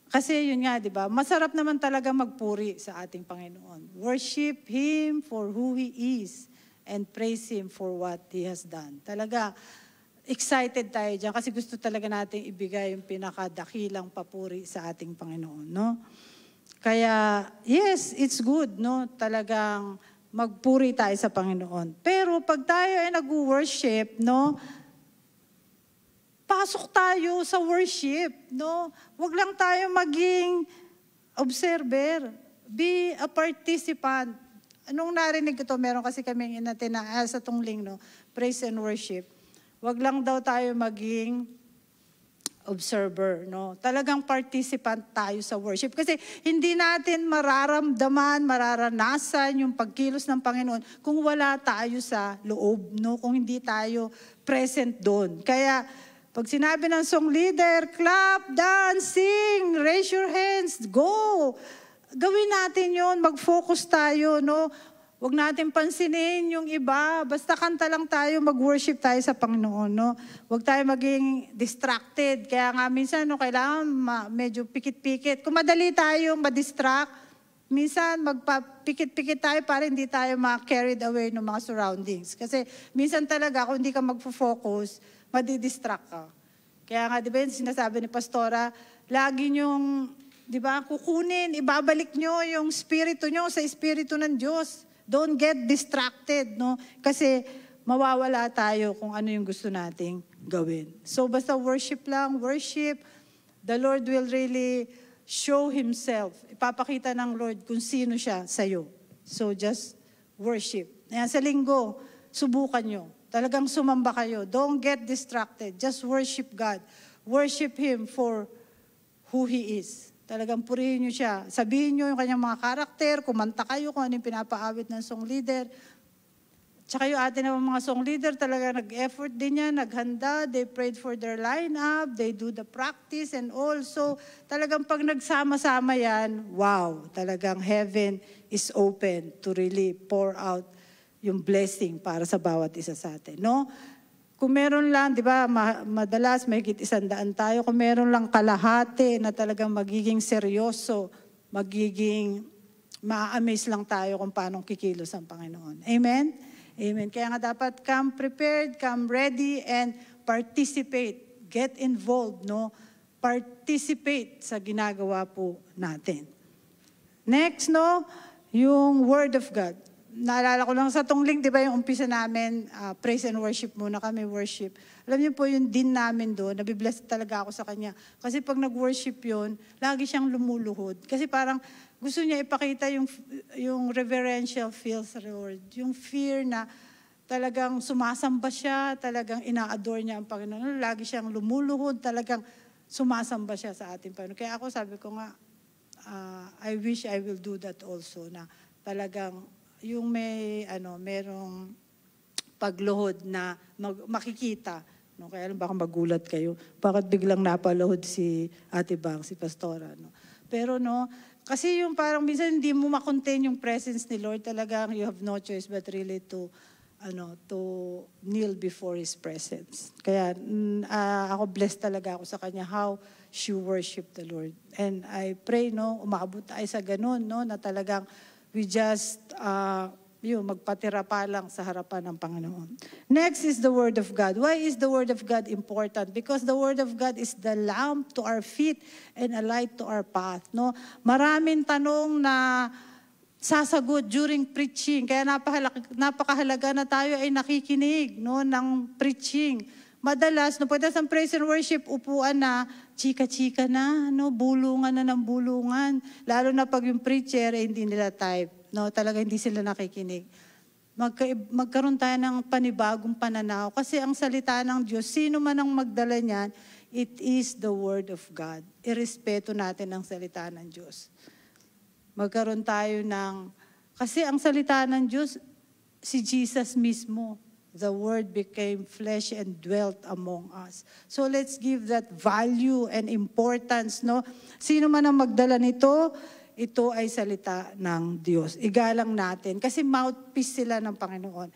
Kasi yun nga, di ba? Masarap naman talaga magpuri sa ating Panginoon. Worship Him for who He is and praise Him for what He has done. Talaga, excited tayo dyan kasi gusto talaga natin ibigay yung pinakadakilang papuri sa ating Panginoon, no? Kaya, yes, it's good, no? Talagang magpuri tayo sa Panginoon. Pero pag tayo ay nag-worship, no? pasok tayo sa worship, no? Huwag lang tayo maging observer. Be a participant. Anong narinig ko to, meron kasi kaming sa tungling, no? Praise and worship. Huwag lang daw tayo maging observer, no? Talagang participant tayo sa worship. Kasi hindi natin mararamdaman, mararanasan yung pagkilos ng Panginoon kung wala tayo sa loob, no? Kung hindi tayo present doon. Kaya, pag sinabi ng song leader, clap, dance, sing, raise your hands, go! Gawin natin yon, mag-focus tayo, no? Huwag natin pansinin yung iba. Basta kanta lang tayo, mag-worship tayo sa Panginoon, no? Huwag tayo maging distracted. Kaya nga minsan, no, kailangan medyo pikit-pikit. Kung madali tayo ma-distract, minsan magpapikit-pikit tayo para hindi tayo ma-carried away ng mga surroundings. Kasi minsan talaga, kung hindi ka mag-focus, madidistract ka. Kaya nga, di ba, sinasabi ni Pastora, lagi nyong, di ba, kukunin, ibabalik nyo yung spirito nyo sa spirito ng Diyos. Don't get distracted, no? Kasi mawawala tayo kung ano yung gusto nating gawin. So basta worship lang, worship. The Lord will really show Himself. Ipapakita ng Lord kung sino siya sa'yo. So just worship. Ayan, sa linggo, subukan nyo. Talagang sumamba kayo. Don't get distracted. Just worship God. Worship Him for who He is. Talagang purihin nyo siya. Sabihin nyo yung kanyang mga karakter, kumanta kayo kung ano yung pinapaawit ng song leader. Tsaka yung atin ng mga song leader, talaga nag-effort din yan, naghanda, they prayed for their lineup, they do the practice and all. So talagang pag nagsama-sama yan, wow, talagang heaven is open to really pour out yung blessing para sa bawat isa sa atin, no? Kung meron lang, di ba, madalas mahigit 100 tayo, kung meron lang kalahati na talagang magiging seryoso, magiging ma-amaze lang tayo kung paano kikilos ang Panginoon. Amen? Amen. Kaya nga dapat come prepared, come ready, and participate. Get involved, no? Participate sa ginagawa po natin. Next, no? Yung Word of God. Naalala ko lang sa tungling, di ba yung umpisa namin, praise and worship muna kami, worship. Alam niyo po yung din namin doon, nabibless talaga ako sa kanya. Kasi pag nag-worship yun, lagi siyang lumuluhod. Kasi parang gusto niya ipakita yung reverential feel sa Lord. Yung fear na talagang sumasamba siya, talagang ina-adore niya ang Panginoon. Lagi siyang lumuluhod, talagang sumasamba siya sa ating Panginoon. Kaya ako sabi ko nga, I wish I will do that also, na talagang yung merong pagluhod na makikita. No? Kaya alam, baka magulat kayo. Bakit biglang napaluhod si Ate Bang, si Pastora. No? Pero no, kasi yung parang minsan hindi mo makontain yung presence ni Lord. Talagang you have no choice but really to kneel before His presence. Kaya ako blessed talaga ako sa Kanya how she worshiped the Lord. And I pray, no, umabot tayo sa ganun, no, na talagang we just, magpatira pa lang sa harapan ng Panginoon. Next is the Word of God. Why is the Word of God important? Because the Word of God is the lamp to our feet and a light to our path. No? Maraming tanong na sasagot during preaching. Kaya napakahalaga na tayo ay nakikinig, no, ng preaching. Madalas, no, pagdating sa praise and worship, upuan na, chika-chika na, no, bulungan na ng bulungan. Lalo na pag yung preacher, hindi nila type. No, talaga hindi sila nakikinig. Magkaroon tayo ng panibagong pananaw. Kasi ang salita ng Diyos, sino man ang magdala niyan, it is the Word of God. Irespeto natin ang salita ng Diyos. Magkaroon tayo kasi ang salita ng Diyos, si Jesus mismo. The Word became flesh and dwelt among us. So let's give that value and importance, no? Sino man ang magdala nito, ito ay salita ng Diyos. Igalang natin. Kasi mouthpiece sila ng Panginoon.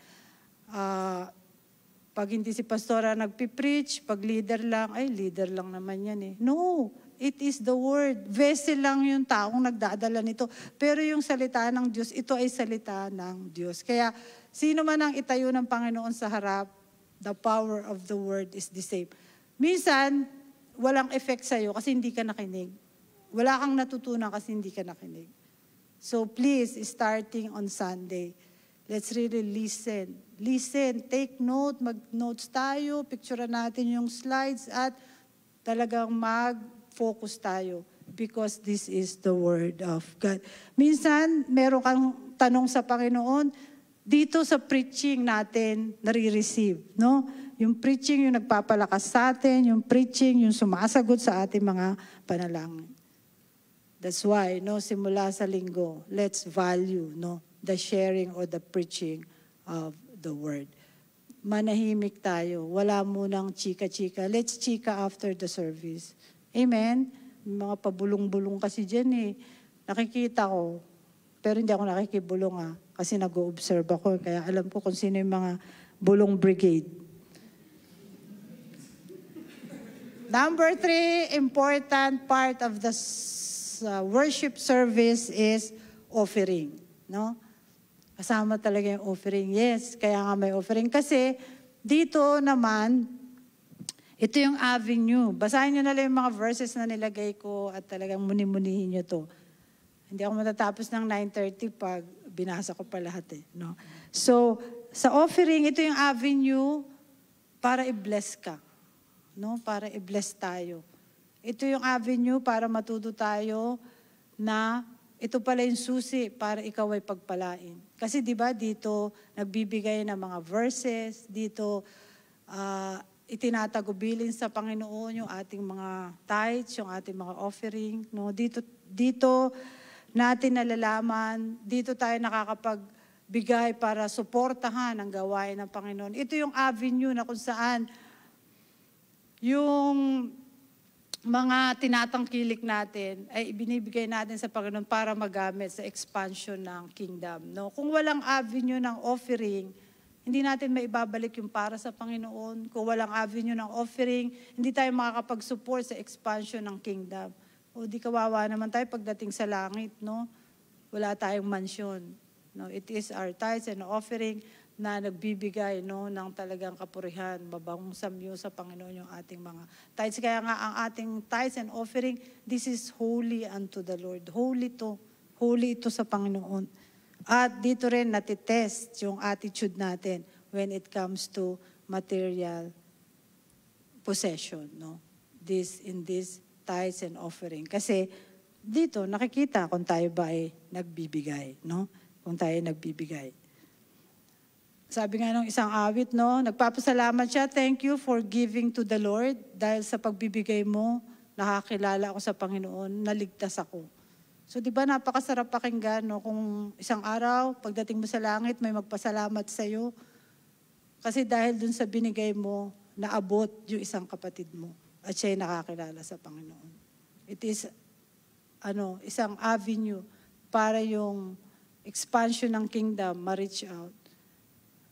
Pag hindi si pastora nagpipreach, pag leader lang, ay leader lang naman yan eh. No, it is the Word. Vessel lang yung taong nagdadala nito. Pero yung salita ng Diyos, ito ay salita ng Diyos. Kaya sino man ang itayo ng Panginoon sa harap, the power of the Word is the same. Minsan, walang effect sa'yo kasi hindi ka nakinig. Wala kang natutunan kasi hindi ka nakinig. So please, starting on Sunday, Let's really listen. Listen, take note, mag-notes tayo, picturean natin yung slides at talagang mag-focus tayo because this is the Word of God. Minsan, meron kang tanong sa Panginoon, dito sa preaching natin, nare-receive, no? Yung preaching, yung nagpapalakas sa atin, yung preaching, yung sumasagot sa ating mga panalangin. That's why, no, simula sa linggo, let's value, no, the sharing or the preaching of the Word. Manahimik tayo. Wala munang chika-chika. Let's chika after the service. Amen? May mga pabulong-bulong kasi dyan eh. Nakikita ko. Pero hindi ako nakikibulong kasi nag-o-observe ako. Kaya alam ko kung sino yung mga bulong brigade. Number 3, important part of the worship service is offering. No? Kasama talaga yung offering. Yes, kaya nga may offering. Kasi dito naman, ito yung avenue. Basahin nyo na lang yung mga verses na nilagay ko at talagang muni-munihin nyo to. Hindi ako matatapos ng 9:30 pag binasa ko pa lahat eh. No? So, sa offering, ito yung avenue para i-bless ka. No? Para i-bless tayo. Ito yung avenue para matuto tayo na ito pala yung susi para ikaw ay pagpalain. Kasi di ba dito nagbibigay ng mga verses, dito itinatagubilin sa Panginoon yung ating mga tithes, yung ating mga offering. No? Dito natin nalalaman, dito tayo nakakapagbigay para suportahan ang gawain ng Panginoon. Ito yung avenue na kung saan yung mga tinatangkilik natin ay ibinibigay natin sa Panginoon para magamit sa expansion ng kingdom. No? Kung walang avenue ng offering, hindi natin maibabalik yung para sa Panginoon. Kung walang avenue ng offering, hindi tayo makakapag-support sa expansion ng kingdom. O di kawawa naman tayo pagdating sa langit, no? Wala tayong mansyon. No? It is our tithes and offering na nagbibigay, no, ng talagang kapurihan, mabangong samyo sa Panginoon yung ating mga tithes. Kaya nga ang ating tithes and offering, this is holy unto the Lord. Holy ito sa Panginoon. At dito rin natitest yung attitude natin when it comes to material possession, no? In this tithes and offering. Kasi dito nakikita kung tayo ba ay nagbibigay, no? Kung tayo ay nagbibigay. Sabi nga nung isang awit, no, nagpapasalamat siya, thank you for giving to the Lord. Dahil sa pagbibigay mo, nakakilala ako sa Panginoon, naligtas ako. So di ba napakasarap pakinggan, no, kung isang araw, pagdating mo sa langit, may magpasalamat sa iyo. Kasi dahil dun sa binigay mo, naabot yung isang kapatid mo. At siya'y nakakilala sa Panginoon. It is, isang avenue para yung expansion ng kingdom, ma-reach out.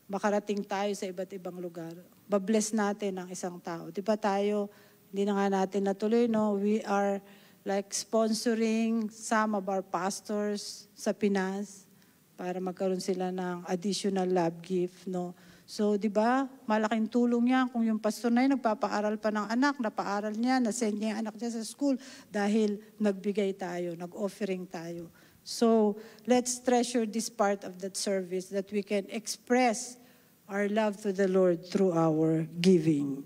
Makarating tayo sa iba't ibang lugar. Babless natin ang isang tao. Di ba tayo, hindi na nga natin natuloy, no? We are like sponsoring some of our pastors sa Pinas para magkaroon sila ng additional lab gift, no? So, di ba, malaking tulong yan kung yung pastor na yun nagpapaaral pa ng anak, napaaral niya, nasend niya yung anak niya sa school dahil nagbigay tayo, nag-offering tayo. So, let's treasure this part of that service that we can express our love to the Lord through our giving.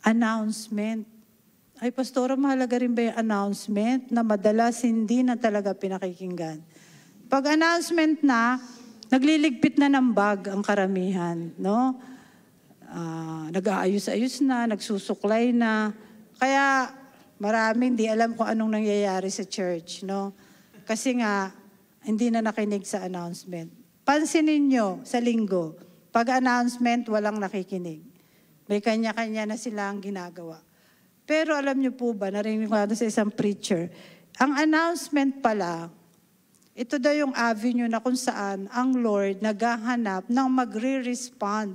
Announcement. Ay, Pastora, mahalaga rin ba yung announcement na madalas hindi na talaga pinakikinggan? Pag announcement na, nagliligpit na ng bag ang karamihan, no? Nag-aayos-ayos na, nagsusuklay na. Kaya maraming di alam kung anong nangyayari sa church, no? Kasi nga, hindi na nakinig sa announcement. Pansinin nyo sa linggo, pag announcement, walang nakikinig. May kanya-kanya na silang ginagawa. Pero alam nyo po ba, narinig ko sa isang preacher, ang announcement pala, ito daw yung avenue na kung saan ang Lord naghahanap ng magre-respond,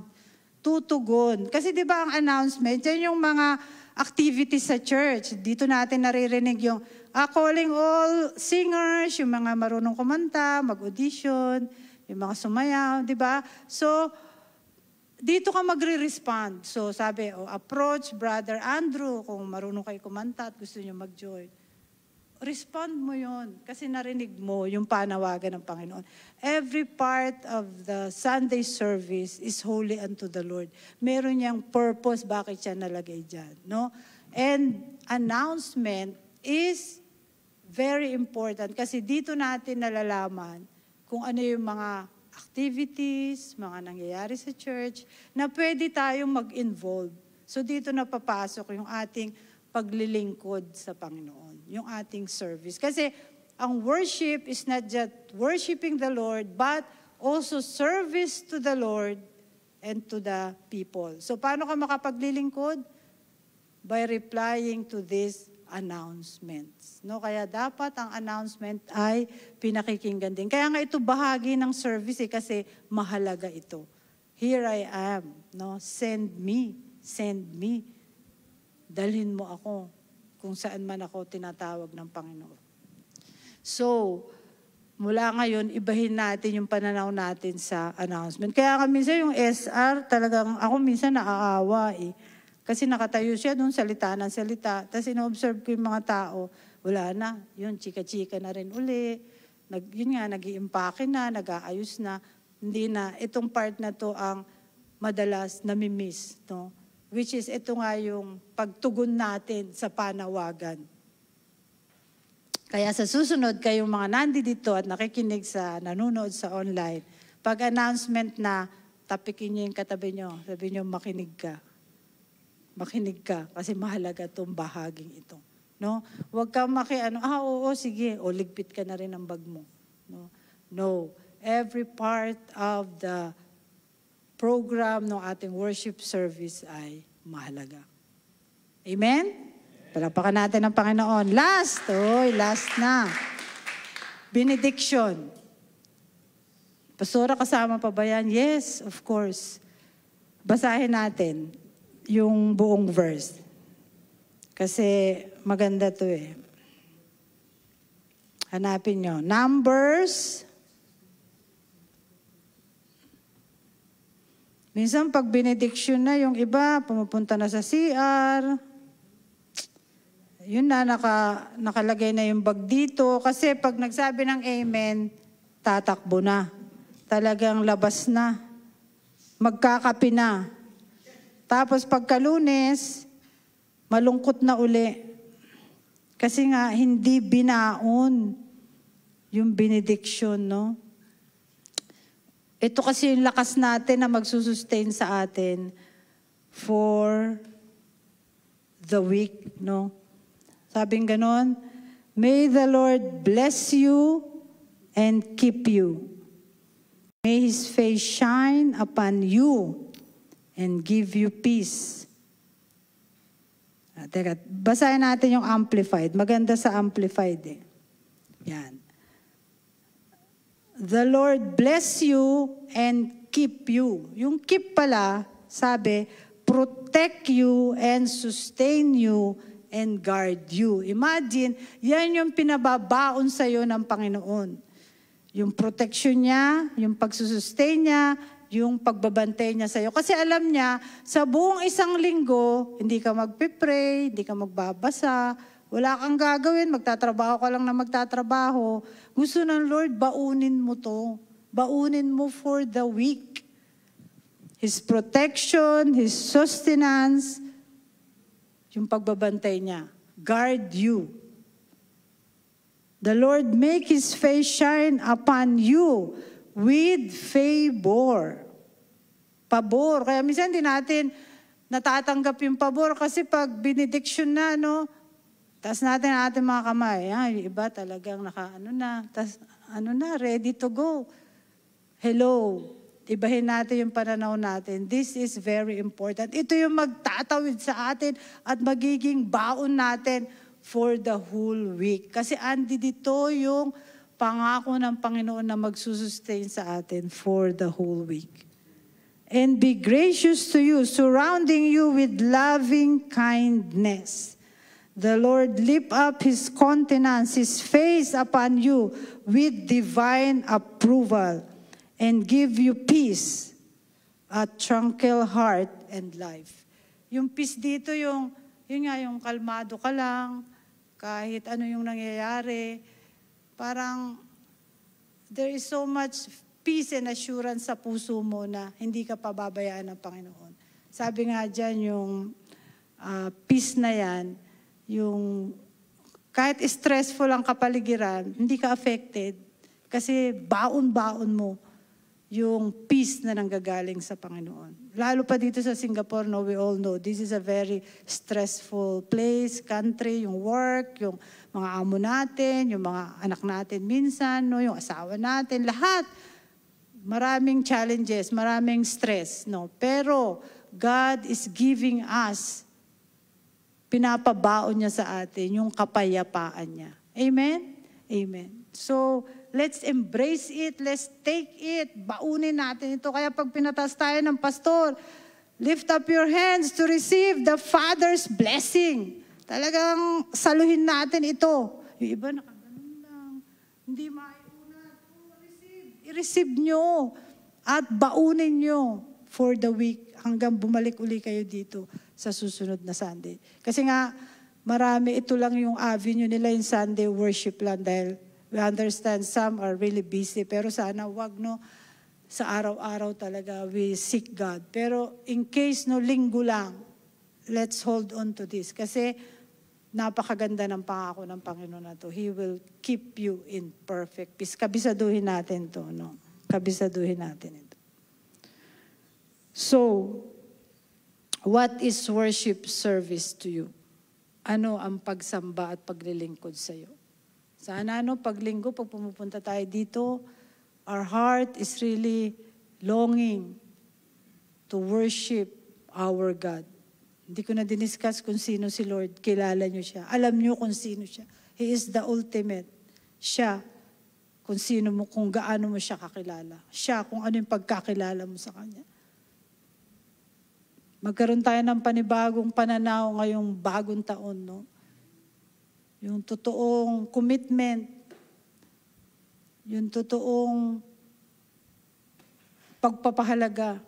tutugon. Kasi di ba ang announcement, yan yung mga activities sa church. Dito natin naririnig yung calling all singers, yung mga marunong kumanta, mag-audition, yung mga sumayaw, di ba? So, dito ka magre-respond. So, sabi, approach Brother Andrew kung marunong kayo kumanta at gusto nyo mag-join. respond mo yon kasi narinig mo yung panawagan ng Panginoon. Every part of the Sunday service is holy unto the Lord. Meron niyang purpose bakit siya nalagay dyan. No? And announcement is very important kasi dito natin nalalaman kung ano yung mga activities, mga nangyayari sa church, na pwede tayong mag-involve. So dito na papasok yung ating paglilingkod sa Panginoon, yung ating service. Kasi ang worship is not just worshiping the Lord, but also service to the Lord and to the people. So paano ka makapaglilingkod? By replying to these announcements. No? Kaya dapat ang announcement ay pinakikinggan din. Kaya nga ito bahagi ng service kasi mahalaga ito. Here I am. No? Send me. Send me. Dalhin mo ako kung saan man ako tinatawag ng Panginoon. So, mula ngayon, ibahin natin yung pananaw natin sa announcement. Kaya nga minsan yung SR, talagang ako minsan naaawa eh. Kasi nakatayo siya doon, salita ng salita. Tapos ino-observe ko yung mga tao, wala na. Yun, chika-chika na rin uli. Yun nga, nag-iimpake na, nag-aayos na. Hindi na. Itong part na to ang madalas namimiss. No? Which is, ito nga yung pagtugon natin sa panawagan. Kaya sa susunod, kayong mga nandito at nakikinig sa, nanonood sa online, pag announcement na, tapikin niyo yung katabi niyo, sabi niyo, makinig ka. Makinig ka kasi mahalaga itong bahaging ito. No? Huwag kang oo, sige, o ligpit ka na rin ang bag mo. No. Every part of the program ng ating worship service ay mahalaga. Amen? Palapakan natin ang Panginoon. Last na. Benediction. Pastora, kasama pa ba yan? Yes, of course. Basahin natin yung buong verse. Kasi maganda to eh. Hanapin nyo. Numbers. Minsan pag benediction na, yung iba, pumupunta na sa CR. Yun na, nakalagay na yung bag dito. Kasi pag nagsabi ng amen, tatakbo na. Talagang labas na. Magkakapi na. Tapos pagka-Lunes, malungkot na uli. Kasi nga, hindi binaon yung benediction, no? Ito kasi yung lakas natin na magsusustain sa atin for the week, no? Sabing ganon, may the Lord bless you and keep you. May His face shine upon you and give you peace. Teka, basahin natin yung Amplified. Maganda sa Amplified eh. Yan. The Lord bless you and keep you. Yung keep pala, sabi, protect you and sustain you and guard you. Imagine, yan yung pinababaon sa'yo ng Panginoon. Yung protection niya, yung pagsusustain niya, yung pagbabantay niya sa'yo. Kasi alam niya, sa buong isang linggo, hindi ka magpipray, hindi ka magbabasa, wala kang gagawin, magtatrabaho ka lang na magtatrabaho. Gusto ng Lord, baunin mo to. Baunin mo for the week. His protection, His sustenance, yung pagbabantay niya. Guard you. The Lord make His face shine upon you with favor. Pabor. Kaya minsan din natin natatanggap yung pabor kasi pag benediction na, no, tas natin ang ating mga kamay. Yung iba talagang ready to go. Hello. Ibahin natin yung pananaw natin. This is very important. Ito yung magtatawid sa atin at magiging baon natin for the whole week. Kasi andi dito yung pangako ng Panginoon na magsusustain sa atin for the whole week. And be gracious to you, surrounding you with loving kindness. The Lord lift up His countenance, His face upon you with divine approval and give you peace, a tranquil heart and life. Yung peace dito, yung kalmado ka lang, kahit ano yung nangyayari, parang there is so much peace and assurance sa puso mo na hindi ka pababayaan ng Panginoon. Sabi nga dyan, yung peace na yan, yung kahit stressful ang kapaligiran, hindi ka affected kasi baon-baon mo yung peace na nanggagaling sa Panginoon. Lalo pa dito sa Singapore, no, we all know, this is a very stressful place, country, yung work, yung mga amo natin, yung mga anak natin minsan, no, yung asawa natin, lahat. Maraming challenges, maraming stress. No? Pero God is giving us, pinapabaon niya sa atin yung kapayapaan niya. Amen? Amen. So, let's embrace it. Let's take it. Baunin natin ito. Kaya pag pinatas tayo ng pastor, lift up your hands to receive the Father's blessing. Talagang saluhin natin ito. Yung iba nakaganon lang. Hindi maiunat. I-receive nyo at baunin nyo for the week hanggang bumalik uli kayo dito sa susunod na Sunday. Kasi nga, marami, ito lang yung avenue nila yung Sunday worship lang dahil we understand some are really busy. Pero sana wag, no, sa araw-araw talaga we seek God. Pero in case, no, linggo lang, let's hold on to this. Kasi napakaganda ng pangako ng Panginoon na to. He will keep you in perfect peace. Kabisaduhin natin to, no? Kabisaduhin natin ito. So, what is worship service to you? Ano ang pagsamba at paglilingkod sa iyo? Sana, no, paglinggo, pag pumupunta tayo dito, our heart is really longing to worship our God. Hindi ko na diniscuss kung sino si Lord. Kilala niyo siya. Alam niyo kung sino siya. He is the ultimate. Siya, kung sino mo, kung gaano mo siya kakilala. Siya, kung ano yung pagkakilala mo sa Kanya. Magkaroon tayo ng panibagong pananaw ngayong bagong taon, no? Yung totoong commitment, yung totoong pagpapahalaga,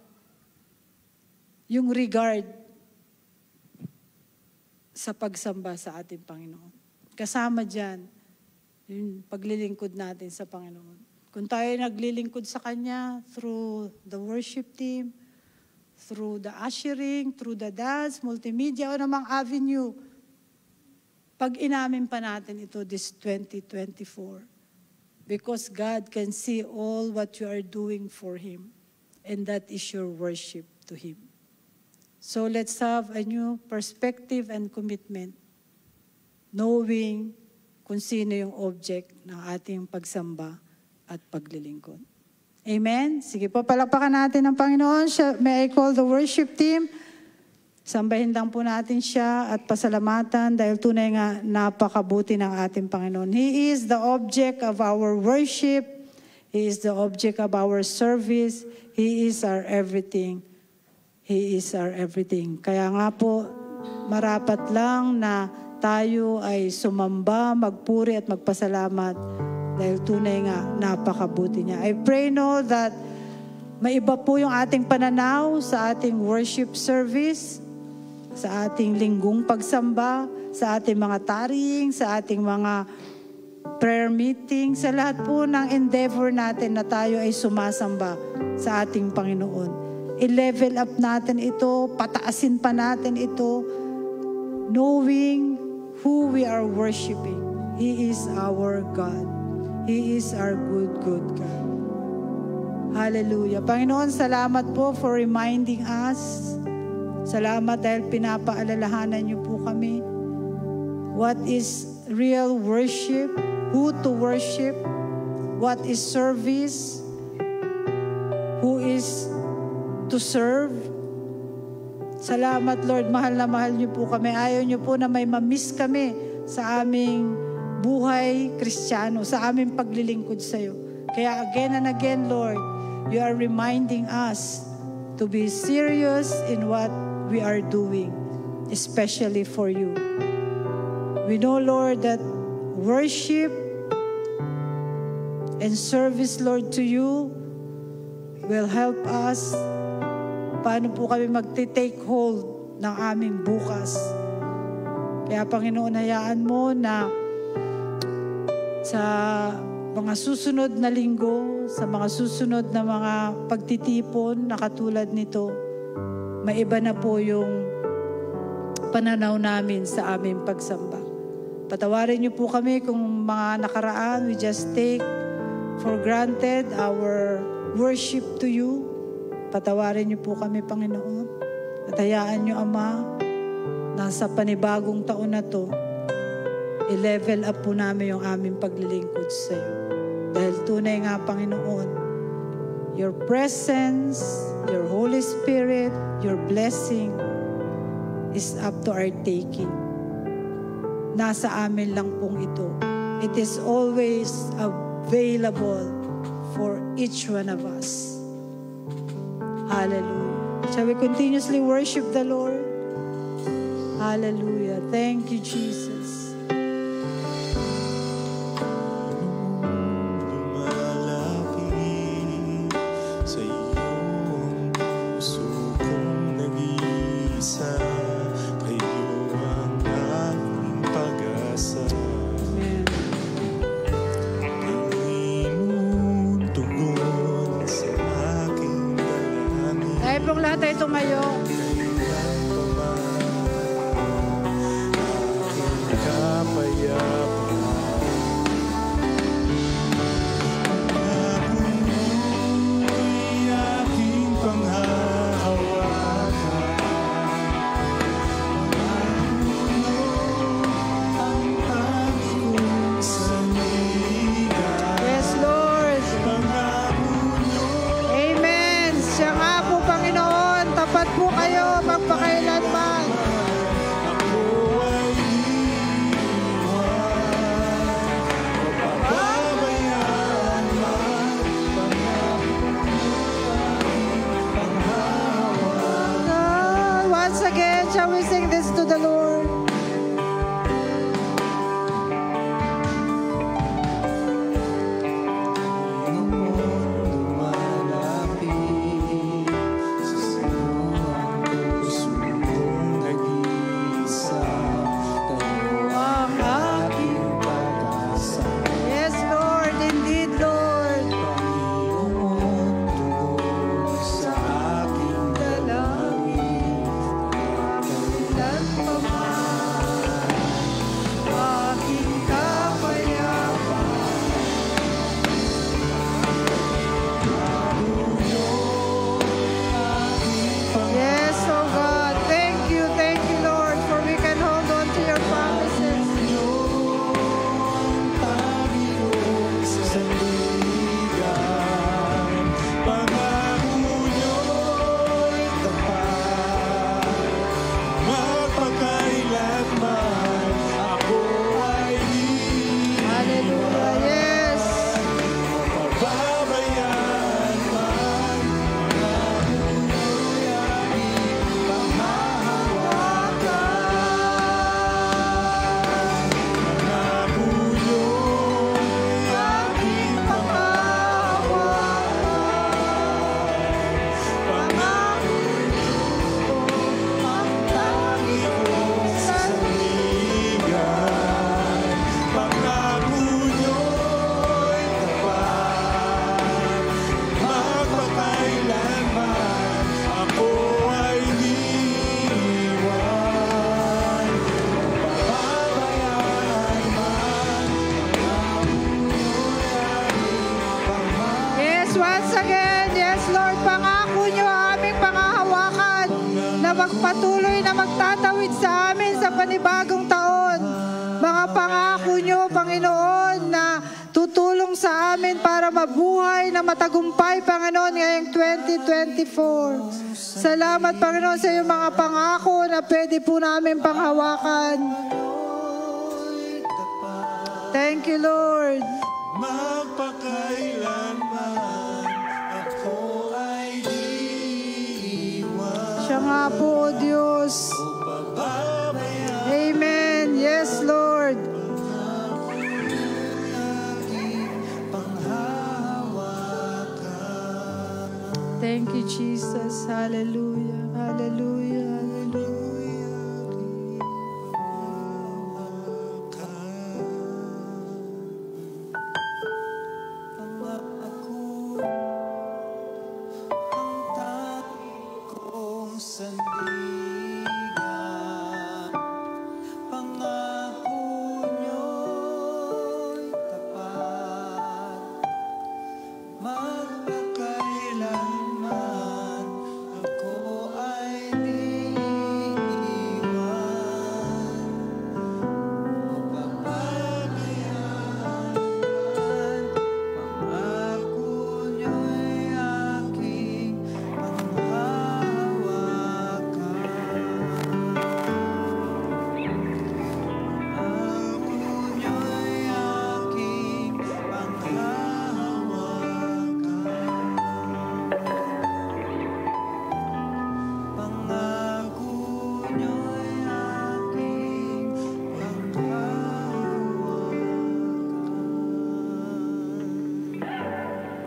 yung regard sa pagsamba sa ating Panginoon. Kasama dyan, yung paglilingkod natin sa Panginoon. Kung tayo naglilingkod sa Kanya through the worship team, through the ushering, through the dance, multimedia, o namang avenue, pag inamin pa natin ito this 2024, because God can see all what you are doing for Him, and that is your worship to Him. So let's have a new perspective and commitment, knowing kung sino yung object ng ating pagsamba at paglilingkod. Amen? Sige po, palakpakan natin ang Panginoon. May I call the worship team? Sambahin lang po natin siya at pasalamatan dahil tunay nga napakabuti ng ating Panginoon. He is the object of our worship. He is the object of our service. He is our everything. He is our everything. Kaya nga po, marapat lang na tayo ay sumamba, magpuri at magpasalamat dahil tunay nga napakabuti niya. I pray, no, that maiba po yung ating pananaw sa ating worship service, sa ating linggong pagsamba, sa ating mga taring, sa ating mga prayer meeting, sa lahat po ng endeavor natin na tayo ay sumasamba sa ating Panginoon. I-level up natin ito, pataasin pa natin ito, knowing who we are worshiping. He is our God. He is our good, good God. Hallelujah. Panginoon, salamat po for reminding us. Salamat dahil pinapaalalahanan niyo po kami. What is real worship? Who to worship? What is service? Who is to serve? Salamat, Lord. Mahal na mahal niyo po kami. Ayaw niyo po na may mamiss kami sa aming buhay Kristiyano, sa aming paglilingkod sa iyo. Kaya again and again, Lord, you are reminding us to be serious in what we are doing, especially for you. We know, Lord, that worship and service, Lord, to you will help us. Paano po kami mag-take hold ng aming bukas? Kaya Panginoon, hayaan mo na sa mga susunod na linggo, sa mga susunod na mga pagtitipon na katulad nito, maiba na po yung pananaw namin sa aming pagsamba. Patawarin niyo po kami kung mga nakaraan, we just take for granted our worship to you. Patawarin niyo po kami, Panginoon. At hayaan niyo, Ama, na sa panibagong taon na to, i-level up po namin yung aming paglilingkod sa iyo. Dahil tunay nga, Panginoon, your presence, your Holy Spirit, your blessing is up to our taking. Nasa amin lang pong ito. It is always available for each one of us. Hallelujah. Shall we continuously worship the Lord? Hallelujah. Thank you, Jesus. Lahat ay tumayo. Shall we sing this to the Lord? Yes, Lord, indeed, Lord. Magpatuloy na magtatawid sa amin sa panibagong taon. Mga pangako nyo, Panginoon, na tutulong sa amin para mabuhay na matagumpay, Panginoon, ngayong 2024. Salamat, Panginoon, sa iyong mga pangako na pwede po namin panghawakan. Thank you, Lord. Magpakailanman ako ay siya nga po, O Diyos. Amen. Yes, Lord. Thank you, Jesus. Hallelujah. Hallelujah. Hallelujah.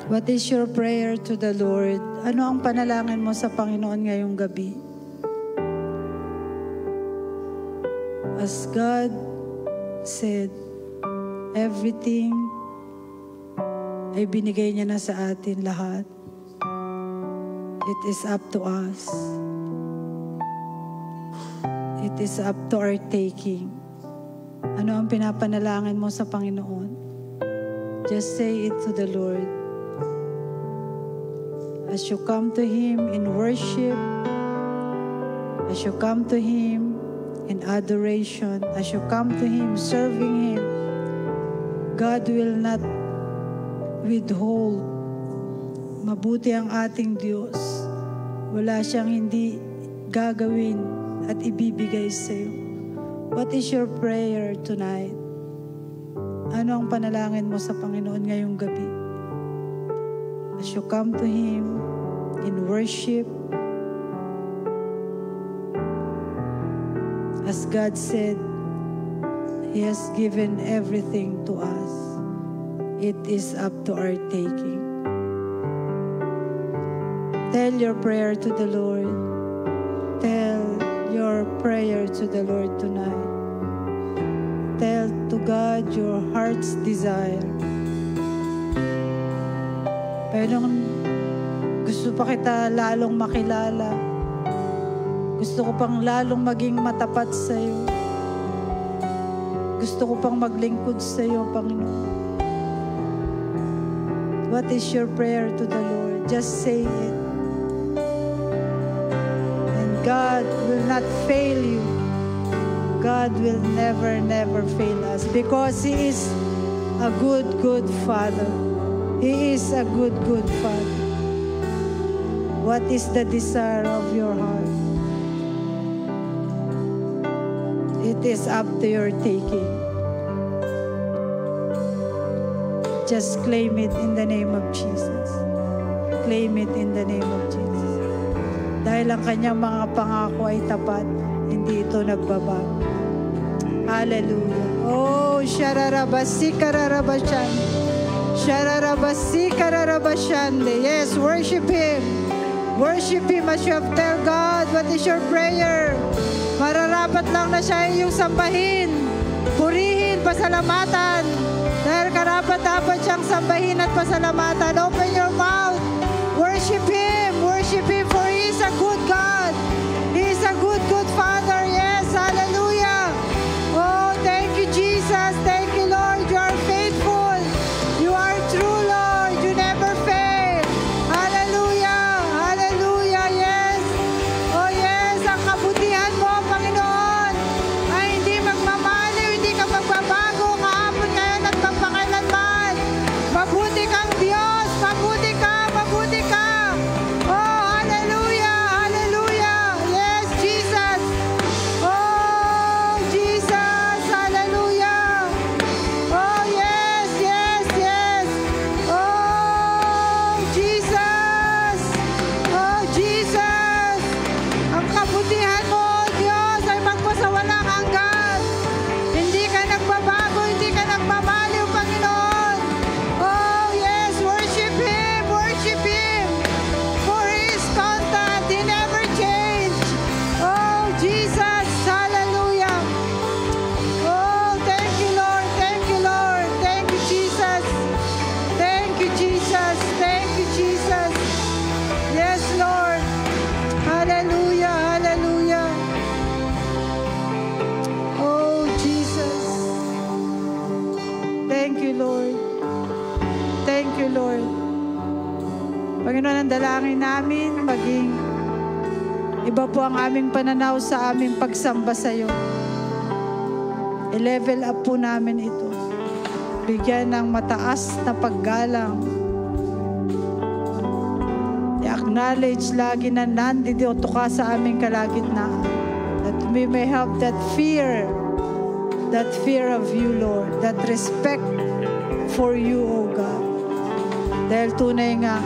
What is your prayer to the Lord? Ano ang panalangin mo sa Panginoon ngayong gabi? As God said, everything ay binigay niya na sa atin lahat. It is up to us. It is up to our taking. Ano ang pinapanalangin mo sa Panginoon? Just say it to the Lord. As you come to Him in worship, as you come to Him in adoration, as you come to Him serving Him, God will not withhold. Mabuti ang ating Diyos. Wala siyang hindi gagawin at ibibigay sa iyo. What is your prayer tonight? Ano ang panalangin mo sa Panginoon ngayong gabi? As you come to Him in worship, as God said, He has given everything to us. It is up to our taking. Tell your prayer to the Lord. Tell your prayer to the Lord tonight. Tell to God your heart's desire. Pero gusto pa kita lalong makilala. Gusto ko pang lalong maging matapat sa iyo. Gusto ko pang maglingkod sa iyo, Panginoon. What is your prayer to the Lord? Just say it. And God will not fail you. God will never, never fail us because He is a good, good Father. He is a good, good Father. What is the desire of your heart? It is up to your taking. Just claim it in the name of Jesus. Claim it in the name of Jesus. Dahil ang kanyang mga pangako ay tapat, hindi ito nagbabago. Hallelujah. Oh, shararabasi kararabashan. Shararabasi kararabashande. Yes, worship Him. Worship Him as you have tell God what is your prayer. Mararapat lang na siya iyong sambahin, purihin, pasalamatan. Dahil karapat-dapat siyang sambahin at pasalamatan. Open your mouth. Worship Him. Worship Him for He is a good God. He is a good, good Father. Yes, hallelujah. Oh, thank you, Jesus. Thank you, Lord. You are faithful. You are true, Lord. You never fail. Hallelujah. Hallelujah. Yes. Oh, yes. Ang kabutihan mo, Panginoon, ay hindi magmamaliw. Hindi ka magbabago kahapon, ngayon at magpakailanman. Mabuti kang Diyos. Mabuti ka. Mabuti ka. Oh, hallelujah. Hallelujah. Yes, Jesus. Oh, Jesus. Hallelujah. Oh, yes, yes, yes. Oh, Jesus. Oh, Jesus. Ang kabutihan mo, Diyos, ay magpasawalang hanggan. Hindi ka nagbabago, hindi ka nagmamaliw, Panginoon. Oh, yes, worship Him, worship Him. For He is constant, He never change. Oh, Jesus, hallelujah. Oh, thank you, Lord, thank you, Lord. Thank you, Jesus. Thank you, Jesus. Thank you, Jesus. Yes, Lord. Hallelujah, hallelujah. Oh, Jesus. Thank you, Lord. Thank you, Lord. Panginoon, ang dalangin namin, maging iba po ang aming pananaw sa aming pagsamba sa iyo. I-level up po namin ito. Bigyan ng mataas na paggalang. I-acknowledge lagi na nandito ka sa aming kalagitnaan. That we may have that fear of you, Lord. That respect for you, O God. Dahil tunay nga,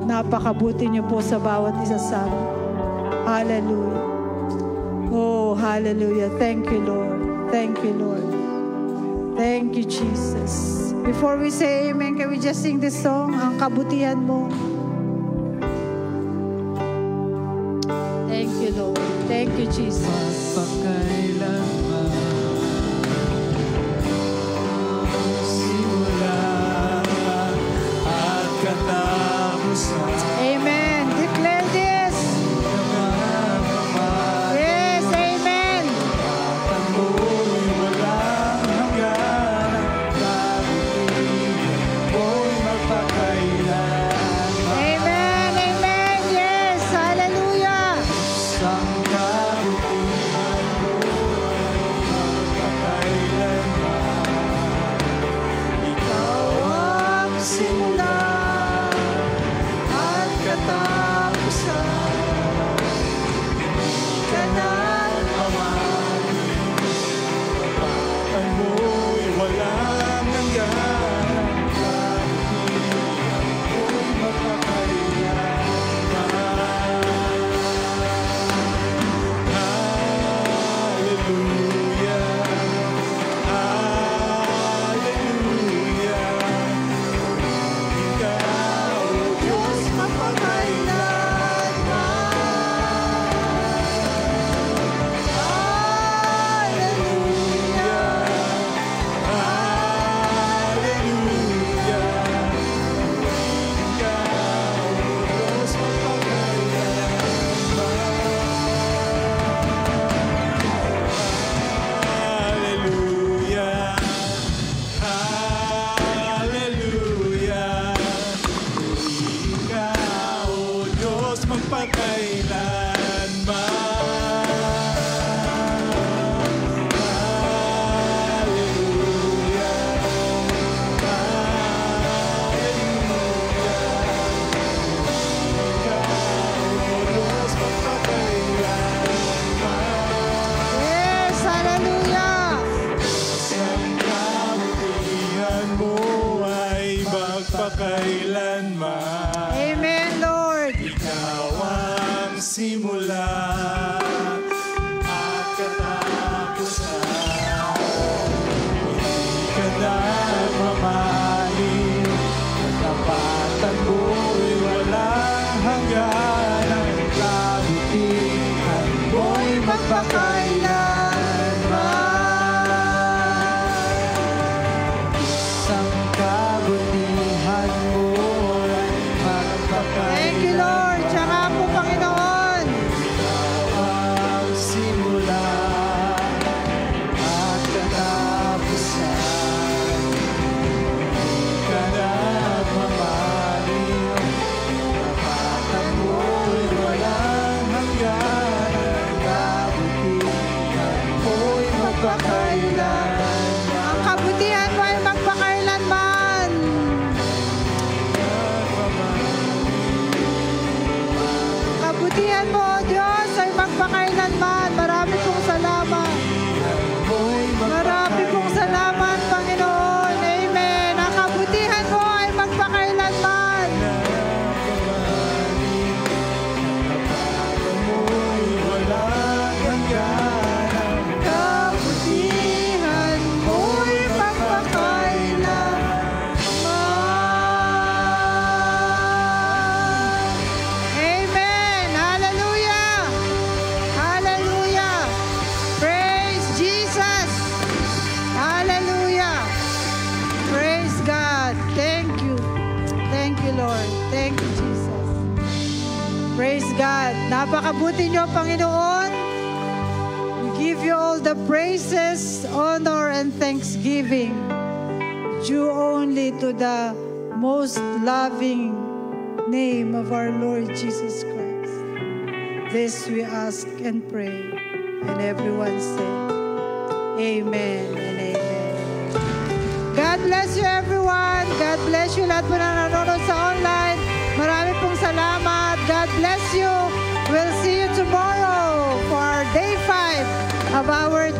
napakabuti niyo po sa bawat isa sa amin. Hallelujah. Oh, hallelujah. Thank you, Lord. Thank you, Lord. Thank you, Jesus. Before we say amen, can we just sing this song, Ang Kabutihan Mo? Thank you, Lord. Thank you, Jesus. Magpakailanman simula at katapusan. Amen. Declare this. Yes, amen. At mo'y walang hanggan, mo'y magpakailanman. Amen, amen. Yes, hallelujah. Isang kabutihan mo ay magpakailanman. Ikaw ang simula at katapusan. Hindi ka na mamahalin. Kapatan mo'y walang hanggan. Kabutihan mo'y magpakailanman. Yes, hallelujah. Magpakailanman. Amen, Lord. Ikaw ang simula at katapusan. Hindi ka na mamahalin. Ang tapatan mo'y walang hanggan. Ang kabutihan mo'y magpakailanman. Isang kabutihan mo'y magpakailanman. Thank you, Lord. Tsaka po, Panginoon. Ang simula at katapusan. Hindi ka na mamahalin. Tapatan mo'y walang hanggan. Ang kabutihan mo'y magpakailanman. Ang kabutihan mo ay magpakailanman. Kabutihan mo, O Diyos, ay magpakailanman. Marami pong salamat. Marami pong salamat, Panginoon. Amen. Ang kabutihan mo ay magpakailanman. Mo'y walang hanggan. Kabutihan mo'y magpakailanman. Amen. Hallelujah. Hallelujah. Praise Jesus. Hallelujah. Praise God. Thank you. Thank you, Lord. Thank you, Jesus. Praise God. Napakabuti niyo, Panginoon. We give you all the praises, honor, and thanksgiving due only to the most loving name of our Lord Jesus Christ. This we ask and pray. And everyone say, Amen and amen. God bless you, everyone. God bless you lahat po na nanonood sa online. Marami pong salamat. God bless you. We'll see you tomorrow for our day 5 of our